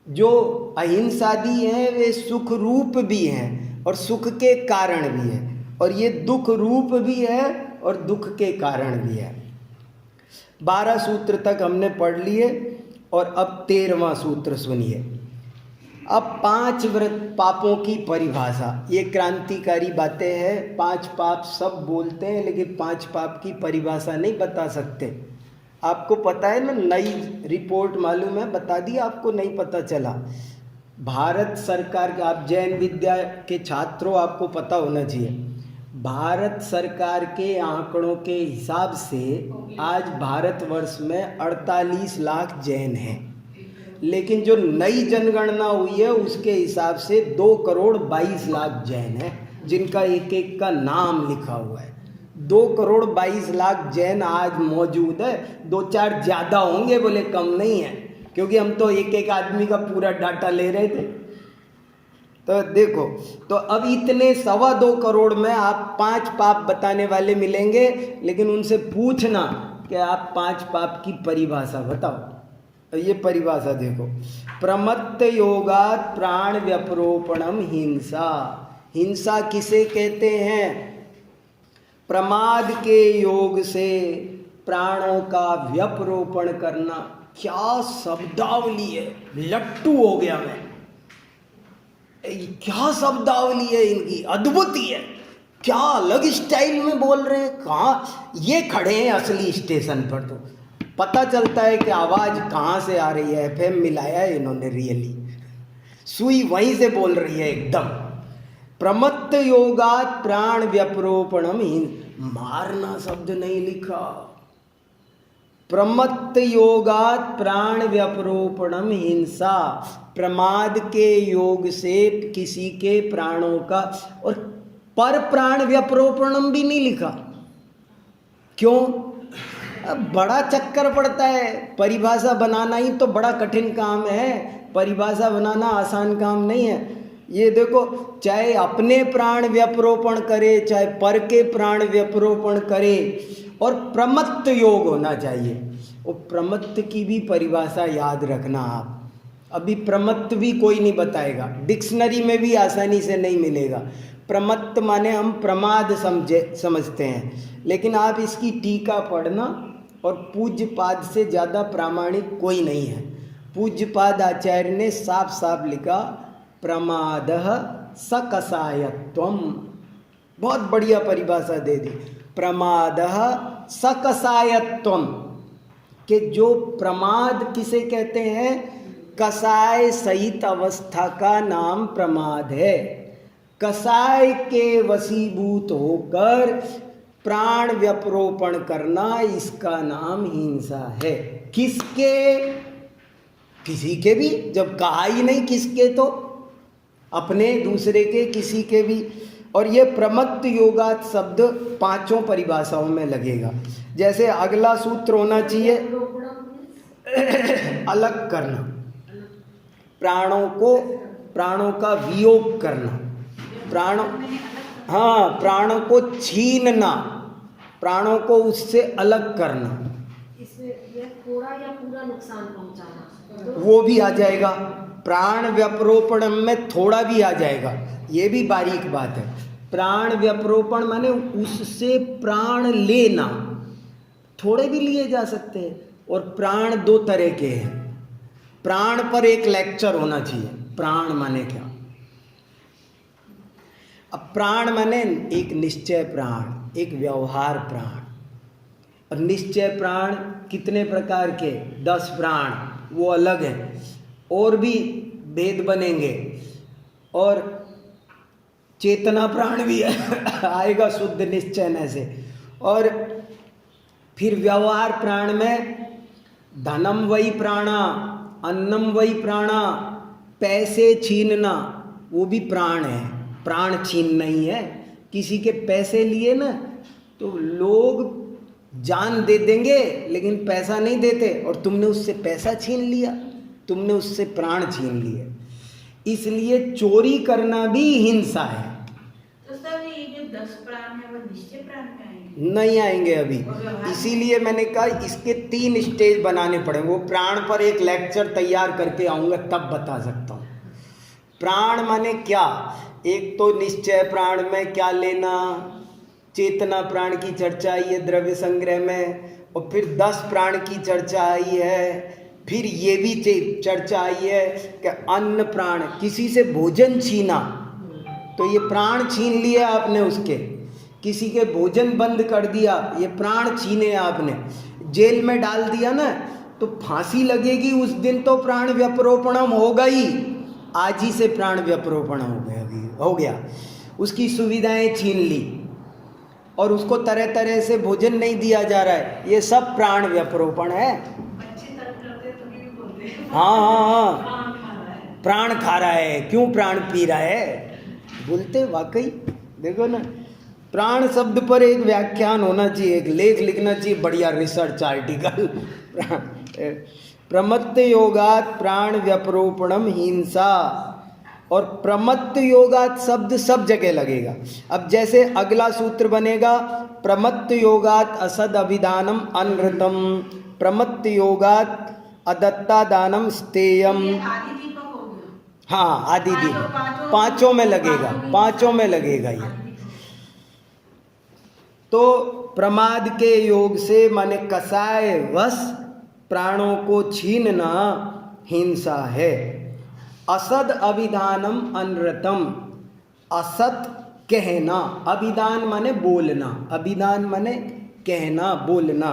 जो अहिंसादी हैं वे सुख रूप भी हैं और सुख के कारण भी है, और ये दुख रूप भी है और दुख के कारण भी है। 12 सूत्र तक हमने पढ़ लिए और अब 13वां सूत्र सुनिए। अब 5 व्रत पापों की परिभाषा, ये क्रांतिकारी बातें हैं। 5 पाप सब बोलते हैं लेकिन 5 पाप की परिभाषा नहीं बता सकते। आपको पता है ना, नई रिपोर्ट मालूम है, बता दी आपको, नहीं पता चला। भारत सरकार का, आप जैन विद्या के छात्रों, आपको पता होना चाहिए, भारत सरकार के आंकड़ों के हिसाब से आज भारतवर्ष में 48 लाख जैन हैं, लेकिन जो नई जनगणना हुई है उसके हिसाब से 2,22,00,000 जैन हैं जिनका एक एक का नाम लिखा हुआ है। 2,22,00,000 जैन आज मौजूद है। 2-4 ज़्यादा होंगे, बोले कम नहीं है, क्योंकि हम तो एक एक आदमी का पूरा डाटा ले रहे थे। तो देखो, तो अब इतने 2.25 करोड़ में आप 5 पाप बताने वाले मिलेंगे, लेकिन उनसे पूछना कि आप 5 पाप की परिभाषा बताओ। ये परिभाषा देखो, प्रमत्त योगात् प्राण व्यपरोपणम हिंसा। हिंसा किसे कहते हैं? प्रमाद के योग से प्राणों का व्यपरोपण करना। क्या शब्दावली है, लट्टू हो गया मैं। क्या शब्दावली है इनकी, अद्भुत ही है। क्या अलग स्टाइल में बोल रहे हैं। कहाँ ये खड़े हैं असली स्टेशन पर, तो पता चलता है कि आवाज़ कहाँ से आ रही है। एफएम मिलाया है इन्होंने, रियली सुई वहीं से बोल रही है एकदम। प्रमत्त योगात् प्राण व्यपरोपणम, मारना शब्द नहीं लिखा। प्रमत्त योगात् प्राण व्यपरोपणम हिंसा, प्रमाद के योग से किसी के प्राणों का, और पर प्राण व्यपरोपणम भी नहीं लिखा। क्यों? अब बड़ा चक्कर पड़ता है, परिभाषा बनाना ही तो बड़ा कठिन काम है, परिभाषा बनाना आसान काम नहीं है। ये देखो, चाहे अपने प्राण व्यपरोपण करे, चाहे पर के प्राण व्यपरोपण करे, और प्रमत्त योग होना चाहिए। और प्रमत्त की भी परिभाषा याद रखना आप, अभी प्रमत्त भी कोई नहीं बताएगा, डिक्शनरी में भी आसानी से नहीं मिलेगा। प्रमत्त माने हम प्रमाद समझते हैं, लेकिन आप इसकी टीका पढ़ना, और पूज्यपाद से ज़्यादा प्रामाणिक कोई नहीं है। पूज्यपाद आचार्य ने साफ साफ लिखा, प्रमादः सकसायत्वम, बहुत बढ़िया परिभाषा दे दी, प्रमादः सकसायत्वम, कि जो प्रमाद किसे कहते हैं, कसाय सहित अवस्था का नाम प्रमाद है। कसाय के वशीभूत होकर प्राण व्यपरोपण करना, इसका नाम हिंसा है। किसके? किसी के भी, जब कहा ही नहीं किसके, तो अपने, दूसरे के, किसी के भी। और ये प्रमत्त योगात शब्द पांचों परिभाषाओं में लगेगा। जैसे अगला सूत्र होना चाहिए अलग करना, प्राणों का वियोग करना, प्राणों को छीनना, प्राणों को उससे अलग करना, इसमें यह थोड़ा या पूरा नुकसान पहुंचाना, वो भी आ जाएगा। प्राण व्यपरोपण में थोड़ा भी आ जाएगा, ये भी बारीक बात है। प्राण व्यपरोपण माने उससे प्राण लेना, थोड़े भी लिए जा सकते हैं। और प्राण दो तरह के हैं, प्राण पर एक लेक्चर होना चाहिए। प्राण माने क्या? अब प्राण माने एक निश्चय प्राण, एक व्यवहार प्राण। और निश्चय प्राण कितने प्रकार के? 10 प्राण, वो अलग हैं, और भी भेद बनेंगे। और चेतना प्राण भी आएगा शुद्ध निश्चय से। और फिर व्यवहार प्राण में धनम वही प्राणा, अन्नम वही प्राणा, पैसे छीनना, वो भी प्राण है। प्राण छीन नहीं है। किसी के पैसे लिए ना, तो लोग जान दे देंगे लेकिन पैसा नहीं देते, और तुमने उससे पैसा छीन लिया, तुमने उससे प्राण छीन लिए। इसलिए चोरी करना भी हिंसा है। तो सर ये जो 10 प्राण है वो निश्चय प्राण में आएंगे? नहीं आएंगे अभी, इसीलिए मैंने कहा इसके 3 स्टेज बनाने पड़ेंगे। वो प्राण पर एक लेक्चर तैयार करके आऊँगा, तब बता सकता हूँ। प्राण माने क्या? एक तो निश्चय प्राण में क्या लेना, चेतना प्राण की चर्चा आई है द्रव्य संग्रह में, और फिर 10 प्राण की चर्चा आई है। फिर ये भी चर्चा आई है कि अन्न प्राण, किसी से भोजन छीना, तो ये प्राण छीन लिया आपने उसके। किसी के भोजन बंद कर दिया, ये प्राण छीने आपने। जेल में डाल दिया ना, तो फांसी लगेगी उस दिन, तो प्राण व्यपरोपणम होगा ही। आज ही से प्राण व्यपरोपण हो गया। उसकी सुविधाएं छीन ली, और उसको तरह तरह से भोजन नहीं दिया जा रहा है, ये सब प्राण व्यपरोपण है। हाँ, प्राण खा रहा है। क्यों प्राण पी रहा है बोलते? वाकई देखो ना, प्राण शब्द पर एक व्याख्यान होना चाहिए, एक लेख लिखना चाहिए, बढ़िया रिसर्च आर्टिकल। प्रमत्त योगात प्राण व्यपरोपणम हिंसा, और प्रमत्त योगात शब्द सब जगह लगेगा। अब जैसे अगला सूत्र बनेगा, प्रमत्त योगात असद अभिधानम अनृतम, प्रमत्त योगात अदत्ता दानम स्तेयम। आदि दीपक हो गया। हाँ, आदि दीपक पांचों में लगेगा, पांचों में लगेगा ये। तो प्रमाद के योग से माने कसाय वश प्राणों को छीनना हिंसा है। असद अभिधानम अनृतम, असत कहना, अभिधान माने बोलना, अभिधान माने कहना, बोलना,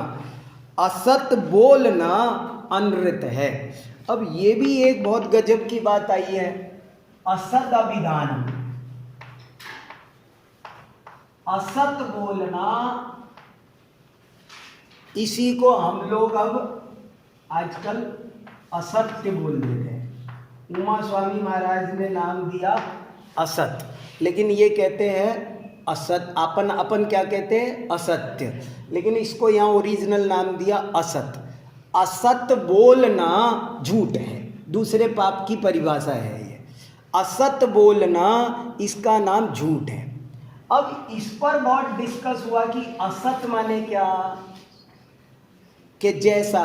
असत बोलना अनृत है। अब ये भी एक बहुत गजब की बात आई है, असत अभिधान, असत बोलना, इसी को हम लोग अब आजकल असत्य बोल देते हैं। उमा स्वामी महाराज ने नाम दिया असत, लेकिन ये कहते हैं अपन क्या कहते हैं, असत्य, लेकिन इसको यहाँ ओरिजिनल नाम दिया असत। असत बोलना झूठ है, दूसरे पाप की परिभाषा है ये। असत बोलना इसका नाम झूठ है। अब इस पर बहुत डिस्कस हुआ कि असत माने क्या, कि जैसा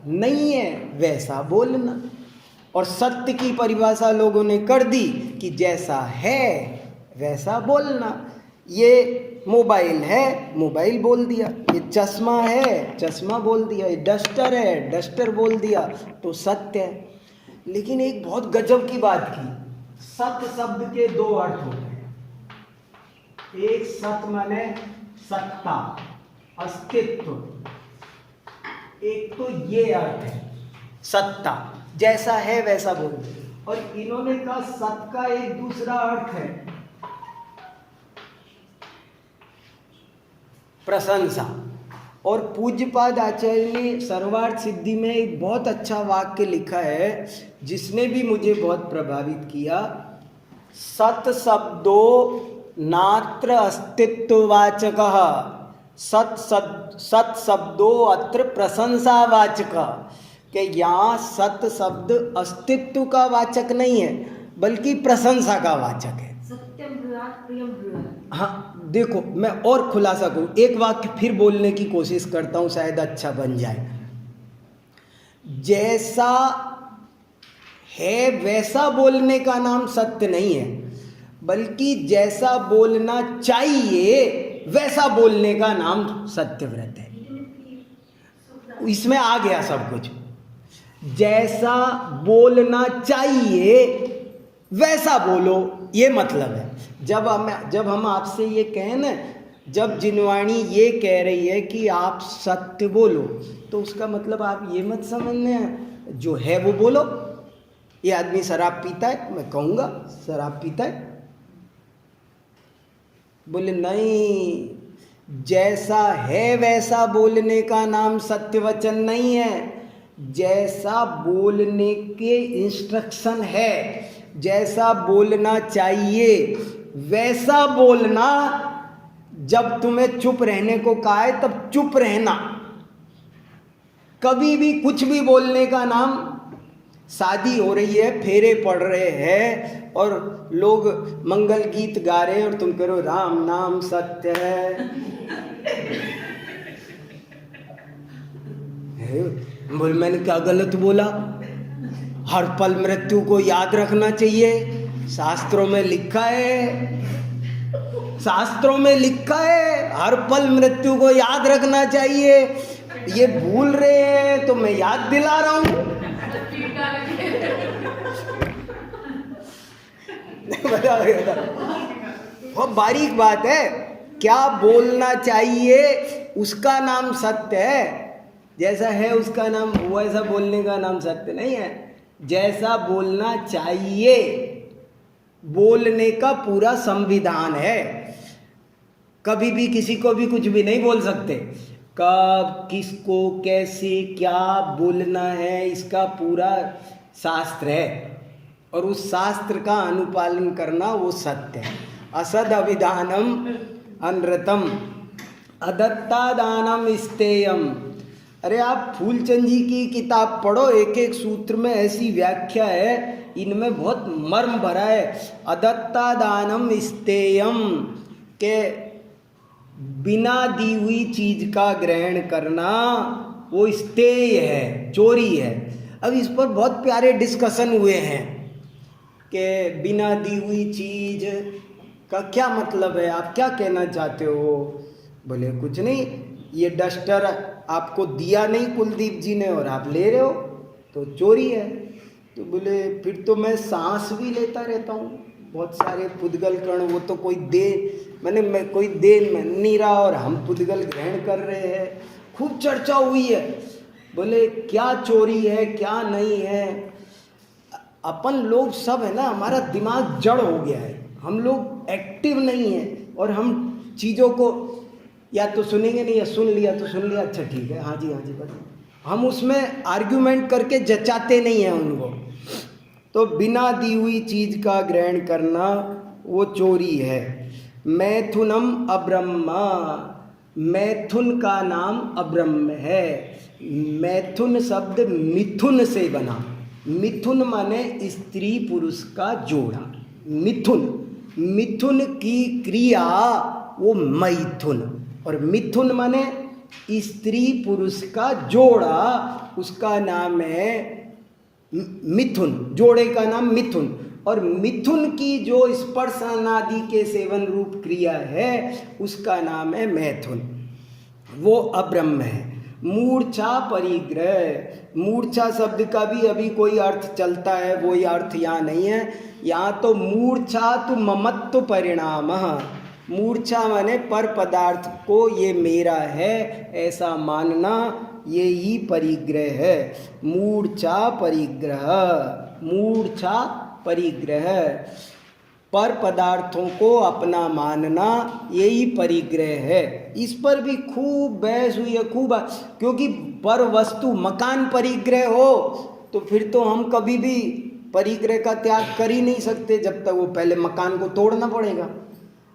नहीं है वैसा बोलना, और सत्य की परिभाषा लोगों ने कर दी कि जैसा है वैसा बोलना। ये मोबाइल है, मोबाइल बोल दिया, ये चश्मा है, चश्मा बोल दिया, ये डस्टर है, डस्टर बोल दिया, तो सत्य है। लेकिन एक बहुत गजब की बात की, सत्य शब्द के दो अर्थ होते हैं। एक सत्य माने सत्ता, अस्तित्व, एक तो ये अर्थ है सत्ता, जैसा है वैसा बोल। और इन्होंने कहा सत्य का एक दूसरा अर्थ है प्रशंसा। और पूज्यपाद आचार्य ने सर्वार्थ सिद्धि में एक बहुत अच्छा वाक्य लिखा है जिसने भी मुझे बहुत प्रभावित किया। सत शब्दो नात्र अस्तित्ववाचकः, सत शब्दो अत्र प्रशंसावाचकः, कि यहाँ सत शब्द अस्तित्व का वाचक नहीं है बल्कि प्रशंसा का वाचक है। सत्यम ब्रूयात् प्रियम ब्रूयात्। हाँ देखो, मैं और खुलासा करूँ, एक वाक्य फिर बोलने की कोशिश करता हूँ, शायद अच्छा बन जाए। जैसा है वैसा बोलने का नाम सत्य नहीं है, बल्कि जैसा बोलना चाहिए वैसा बोलने का नाम सत्यव्रत है। इसमें आ गया सब कुछ। जैसा बोलना चाहिए वैसा बोलो, ये मतलब है। जब हम आपसे ये कहें ना, जब जिनवाणी ये कह रही है कि आप सत्य बोलो, तो उसका मतलब आप ये मत समझने जो है वो बोलो। ये आदमी शराब पीता है, मैं कहूँगा शराब पीता है, बोले नहीं, जैसा है वैसा बोलने का नाम सत्य वचन नहीं है। जैसा बोलने के इंस्ट्रक्शन है, जैसा बोलना चाहिए वैसा बोलना। जब तुम्हें चुप रहने को कहा है तब चुप रहना। कभी भी कुछ भी बोलने का नाम, शादी हो रही है, फेरे पड़ रहे हैं और लोग मंगल गीत गा रहे हैं और तुम कह रहे हो राम नाम सत्य है, बोल मैंने क्या गलत बोला? हर पल मृत्यु को याद रखना चाहिए, शास्त्रों में लिखा है, शास्त्रों में लिखा है हर पल मृत्यु को याद रखना चाहिए। ये भूल रहे हैं तो मैं याद दिला रहा हूं। बहुत बारीक बात है। क्या बोलना चाहिए उसका नाम सत्य है, जैसा है उसका नाम, वैसा बोलने का नाम सत्य नहीं है। जैसा बोलना चाहिए बोलने का पूरा संविधान है। कभी भी किसी को भी कुछ भी नहीं बोल सकते। कब, किसको, कैसे, क्या बोलना है, इसका पूरा शास्त्र है और उस शास्त्र का अनुपालन करना वो सत्य है। असद अभिधानम अनृतम अदत्तादानम स्तेयम। अरे आप फूलचंद जी की किताब पढ़ो, एक एक सूत्र में ऐसी व्याख्या है, इनमें बहुत मर्म भरा है। अदत्तादानम स्तेयम के बिना दी हुई चीज का ग्रहण करना वो स्तेय है, चोरी है। अब इस पर बहुत प्यारे डिस्कशन हुए हैं कि बिना दी हुई चीज का क्या मतलब है, आप क्या कहना चाहते हो? बोले कुछ नहीं, ये डस्टर आपको दिया नहीं कुलदीप जी ने और आप ले रहे हो तो चोरी है। तो बोले फिर तो मैं सांस भी लेता रहता हूँ, बहुत सारे पुद्गल कण, वो तो कोई मैं कोई दे नहीं रहा और हम पुद्गल ग्रहण कर रहे हैं। खूब चर्चा हुई है। बोले क्या चोरी है क्या नहीं है। अपन लोग सब है ना, हमारा दिमाग जड़ हो गया है, हम लोग एक्टिव नहीं है और हम चीज़ों को या तो सुनेंगे नहीं, या सुन लिया तो सुन लिया, अच्छा ठीक है, हाँ जी बस, हम उसमें आर्ग्यूमेंट करके जचाते नहीं हैं उनको। तो बिना दी हुई चीज़ का ग्रहण करना वो चोरी है। मैथुनम अब्रह्म, मैथुन का नाम अब्रह्म है। मैथुन शब्द मिथुन से बना। मिथुन माने स्त्री पुरुष का जोड़ा। मिथुन, मिथुन की क्रिया वो मैथुन, और मिथुन माने स्त्री पुरुष का जोड़ा, उसका नाम है मिथुन। जोड़े का नाम मिथुन। और मिथुन की जो स्पर्शनादि के सेवन रूप क्रिया है उसका नाम है मैथुन, वो अब्रह्म है। मूर्छा परिग्रह, मूर्छा शब्द का भी अभी कोई अर्थ चलता है, वही अर्थ यहाँ नहीं है। यहाँ तो मूर्छा तो ममत्व परिणाम, मूर्छा माने पर पदार्थ को ये मेरा है ऐसा मानना, ये ही परिग्रह है। मूर्छा परिग्रह, मूर्छा परिग्रह, पर पदार्थों को अपना मानना, यही परिग्रह है। इस पर भी खूब बहस हुई है, खूब, क्योंकि पर वस्तु मकान परिग्रह हो तो फिर तो हम कभी भी परिग्रह का त्याग कर ही नहीं सकते, जब तक वो पहले मकान को तोड़ना पड़ेगा।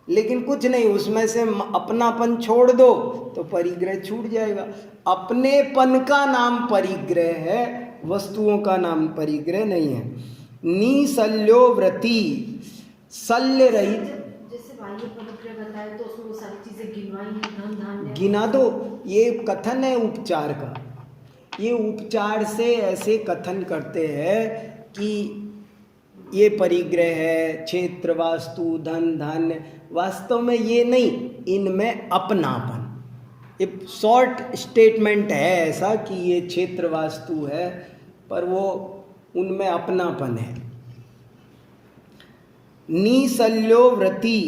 लेकिन कुछ नहीं, उसमें से अपनापन छोड़ दो तो परिग्रह छूट जाएगा। अपनेपन का नाम परिग्रह है, वस्तुओं का नाम परिग्रह नहीं है। निशल्यो व्रति, शल्य रहित, जैसे बाह्य परिग्रह बताया तो उसमें वो सारी चीजें गिनवाई हैं, धन धान्य गिना दो। ये कथन है उपचार का, ये उपचार से ऐसे कथन करते हैं कि ये परिग्रह है, क्षेत्र वास्तु धन धान्य, वास्तव में ये नहीं, इनमें अपनापन। ये शॉर्ट स्टेटमेंट है ऐसा कि ये क्षेत्र वास्तु है, पर वो उनमें अपनापन है। निशल्यो व्रति,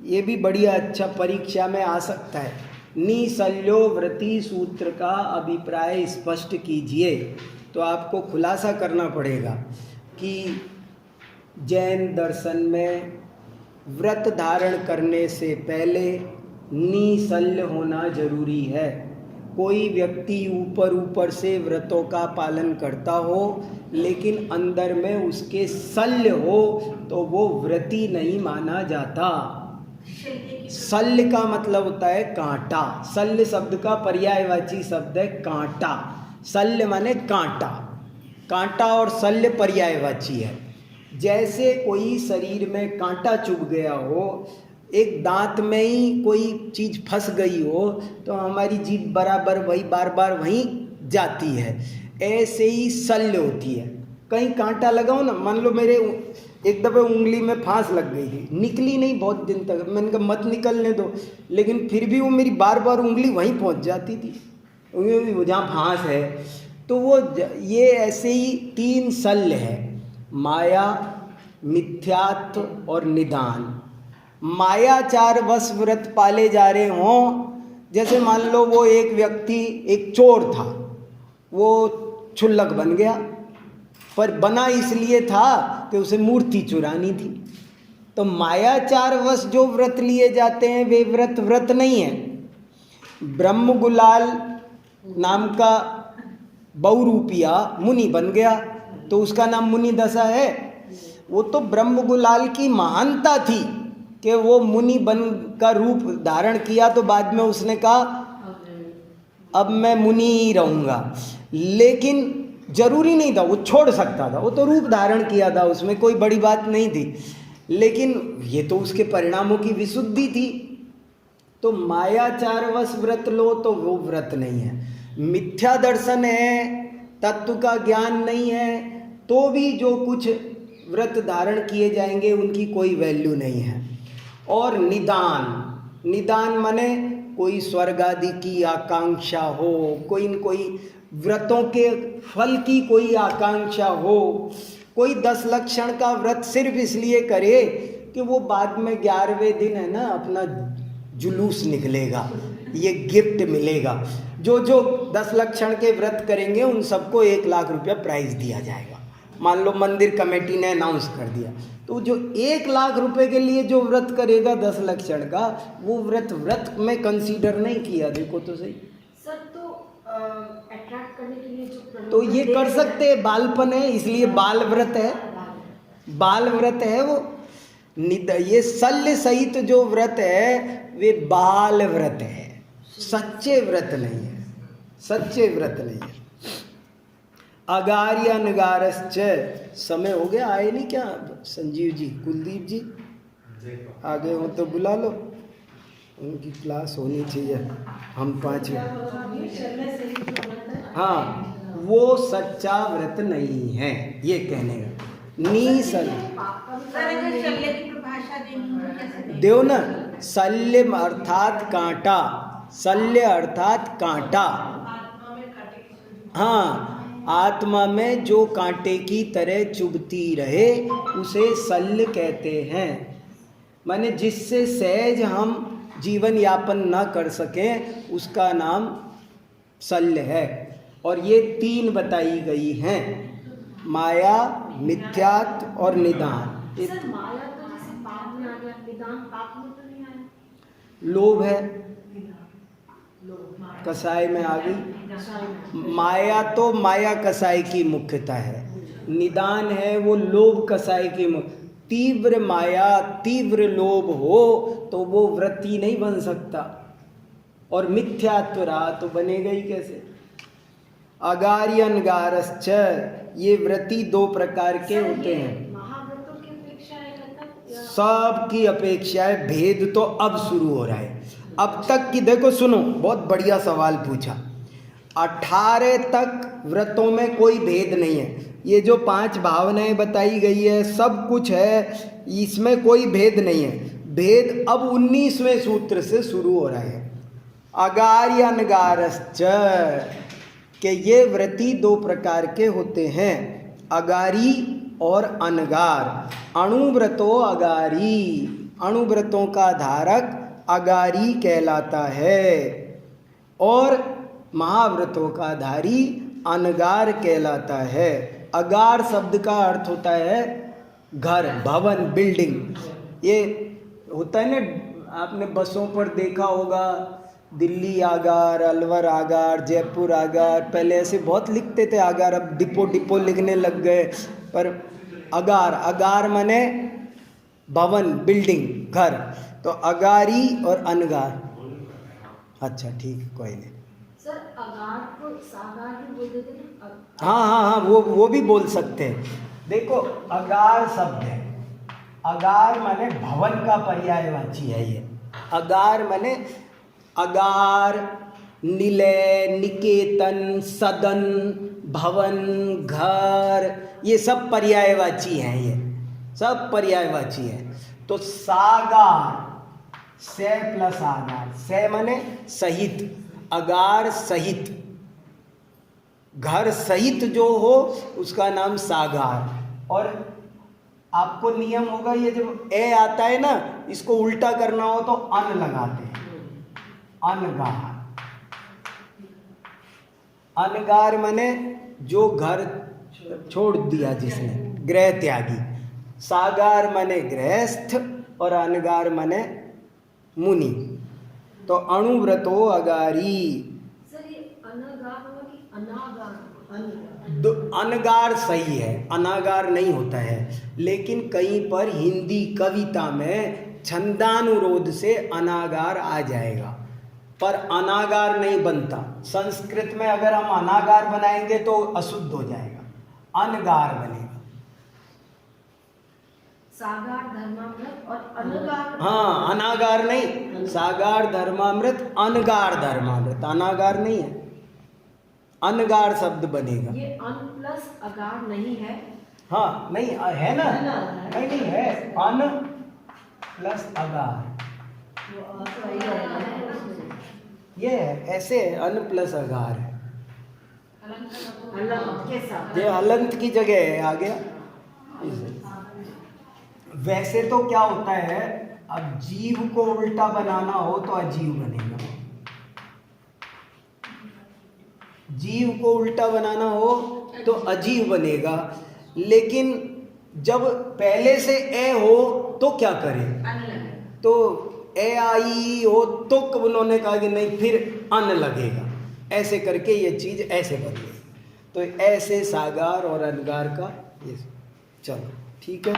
ये भी बढ़िया अच्छा परीक्षा में आ सकता है। निशल्यो व्रति सूत्र का अभिप्राय स्पष्ट कीजिए, तो आपको खुलासा करना पड़ेगा कि जैन दर्शन में व्रत धारण करने से पहले निशल्य होना जरूरी है। कोई व्यक्ति ऊपर ऊपर से व्रतों का पालन करता हो लेकिन अंदर में उसके शल्य हो तो वो व्रती नहीं माना जाता। शल्य का मतलब होता है कांटा। शल्य शब्द का पर्यायवाची शब्द है कांटा। शल्य माने कांटा, कांटा और शल्य पर्यायवाची है। जैसे कोई शरीर में कांटा चुभ गया हो, एक दांत में ही कोई चीज़ फंस गई हो तो हमारी जीभ बराबर वही बार बार वहीं जाती है, ऐसे ही शल्य होती है। कहीं कांटा लगाओ ना, मान लो मेरे एक दफ़े उंगली में फांस लग गई थी, निकली नहीं बहुत दिन तक, मैंने कहा मत निकलने दो, लेकिन फिर भी वो मेरी बार बार उंगली वहीं पहुंच जाती थी जहाँ फांस है। तो वो ये ऐसे ही तीन शल्य है, माया, मिथ्यात्व और निदान। मायाचार वश व्रत पाले जा रहे हों, जैसे मान लो वो एक व्यक्ति एक चोर था, वो क्षुल्लक बन गया, पर बना इसलिए था कि उसे मूर्ति चुरानी थी। तो मायाचार वश जो व्रत लिए जाते हैं वे व्रत नहीं है। ब्रह्म गुलाल नाम का बहुरूपिया मुनि बन गया तो उसका नाम मुनि दशा है। वो तो ब्रह्म गुलाल की महानता थी कि वो मुनि बन का रूप धारण किया, तो बाद में उसने कहा अब मैं मुनि ही रहूँगा, लेकिन जरूरी नहीं था, वो छोड़ सकता था, वो तो रूप धारण किया था, उसमें कोई बड़ी बात नहीं थी, लेकिन ये तो उसके परिणामों की विशुद्धि थी। तो मायाचारवश व्रत लो तो वो व्रत नहीं है। मिथ्या दर्शन है, तत्व का ज्ञान नहीं है, तो भी जो कुछ व्रत धारण किए जाएंगे उनकी कोई वैल्यू नहीं है। और निदान, निदान माने कोई स्वर्ग आदि की आकांक्षा हो, कोई न कोई व्रतों के फल की कोई आकांक्षा हो, कोई 10 लक्षण का व्रत सिर्फ इसलिए करे कि वो बाद में 11वें दिन है ना अपना जुलूस निकलेगा, ये गिफ्ट मिलेगा। जो 10 लक्षण के व्रत करेंगे उन सबको 1 लाख रुपया प्राइज दिया जाएगा। मान लो मंदिर कमेटी ने अनाउंस कर दिया, तो जो 1 लाख रुपए के लिए जो व्रत करेगा 10 लक्षण का, वो व्रत में कंसीडर नहीं किया। देखो तो सही सर, तो अट्रैक्ट करने के लिए जो तो ये कर सकते हैं, बालपन है इसलिए बाल व्रत है, बाल व्रत है वो। ये शल्य सहित जो व्रत है वे बाल व्रत है, सच्चे व्रत नहीं है, सच्चे व्रत नहीं है। अगार्य अनगारश्च, समय हो गया, आए नहीं क्या संजीव जी, कुलदीप जी आगे हो तो बुला लो, उनकी क्लास होनी चाहिए, हम 5 हाँ, वो सच्चा व्रत नहीं है, ये कहने का सर अगर शल्य की परिभाषा देनी हो कैसे दें? देव ना, शल्य अर्थात कांटा, शल्य अर्थात कांटा, हाँ, आत्मा में जो कांटे की तरह चुभती रहे उसे शल्य कहते हैं। माने जिससे सहज हम जीवन यापन न कर सकें उसका नाम शल्य है। और ये 3 बताई गई हैं, माया, मिथ्यात्व और निदान। सर माया तो जैसे पाप में आ गया, निदान पाप में तो नहीं आया। लोभ है, कसाय में आ गई, माया तो माया कसाय की मुख्यता है, निदान है वो लोभ कसाय की तीव्र माया तीव्र लोभ हो तो वो व्रती नहीं बन सकता, और मिथ्यात्व रहा तो बनेगा ही कैसे। अगार्य अनगारश्च, ये व्रती 2 प्रकार के होते हैं। महाव्रतों की अपेक्षा है मतलब सब की अपेक्षा है, भेद तो अब शुरू हो रहा है। अब तक की देखो, सुनो, बहुत बढ़िया सवाल पूछा। 18 तक व्रतों में कोई भेद नहीं है, ये जो 5 भावनाएं बताई गई है सब कुछ है, इसमें कोई भेद नहीं है। भेद अब 19वें सूत्र से शुरू हो रहा है। अगार्य अनगारश्च, कि ये व्रती 2 प्रकार के होते हैं, अगारी और अनगार। अणुव्रतो अगारी, अणुव्रतों का धारक अगारी कहलाता है, और महाव्रतों का धारी अनगार कहलाता है। अगार शब्द का अर्थ होता है घर, भवन, बिल्डिंग। ये होता है ना, आपने बसों पर देखा होगा, दिल्ली आगार, अलवर आगार, जयपुर आगार, पहले ऐसे बहुत लिखते थे आगार, अब डिपो डिपो लिखने लग गए। पर अगार, अगार माने भवन, बिल्डिंग, घर। तो अगारी और अनगार। अच्छा ठीक, कोई नहीं। सर अगार को सागार भी बोल देते हैं। हाँ हाँ हाँ, वो भी बोल सकते हैं। देखो, अगार शब्द है, अगार माने भवन का पर्यायवाची है। ये अगार माने अगार, निलय, निकेतन, सदन, भवन, घर, ये सब पर्यायवाची हैं, ये सब पर्यायवाची है। तो सागार, से प्लस आगार, से माने सहित, अगार सहित, घर सहित जो हो उसका नाम सागार। और आपको नियम होगा, ये जब ए आता है ना, इसको उल्टा करना हो तो अन लगाते हैं, अनगार। अनगार माने जो घर छोड़ दिया जिसने, गृह त्यागी। सागार माने गृहस्थ और अनगार माने मुनि। तो अणुव्रतो अगारी। सर ये अनगार होगा कि अनागार? अनगार सही है, अनागार नहीं होता है, लेकिन कहीं पर हिंदी कविता में छंदानुरोध से अनागार आ जाएगा, पर अनागार नहीं बनता। संस्कृत में अगर हम अनागार बनाएंगे तो अशुद्ध हो जाएगा, अनगार बनेगा। सागार धर्मामृत और अनगार। हाँ, अनागार नहीं, सागार धर्मामृत, अनगार धर्मामृत, अनागार नहीं है, अनगार शब्द बनेगा। ये अन प्लस अगार नहीं है। हाँ नहीं है ना, नहीं नहीं है, अन प्लस अगार, ये है, ऐसे है, अन प्लस अगार है, अलग के साथ। ये हलंत की जगह है, आ गया। वैसे तो क्या होता है, अब जीव को उल्टा बनाना हो तो अजीव बनेगा, जीव को उल्टा बनाना हो तो अजीव बनेगा। लेकिन जब पहले से ए हो तो क्या करें, तो ए आई हो तो उन्होंने कहा कि नहीं, फिर अन लगेगा, ऐसे करके ये चीज़ ऐसे बनेगी। तो ऐसे सागार और अनगार का ये, चलो ठीक है।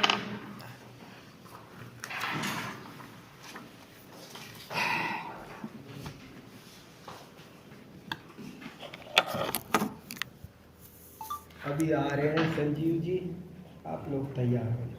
अभी आ रहे हैं संजीव जी, आप लोग तैयार हो जाए।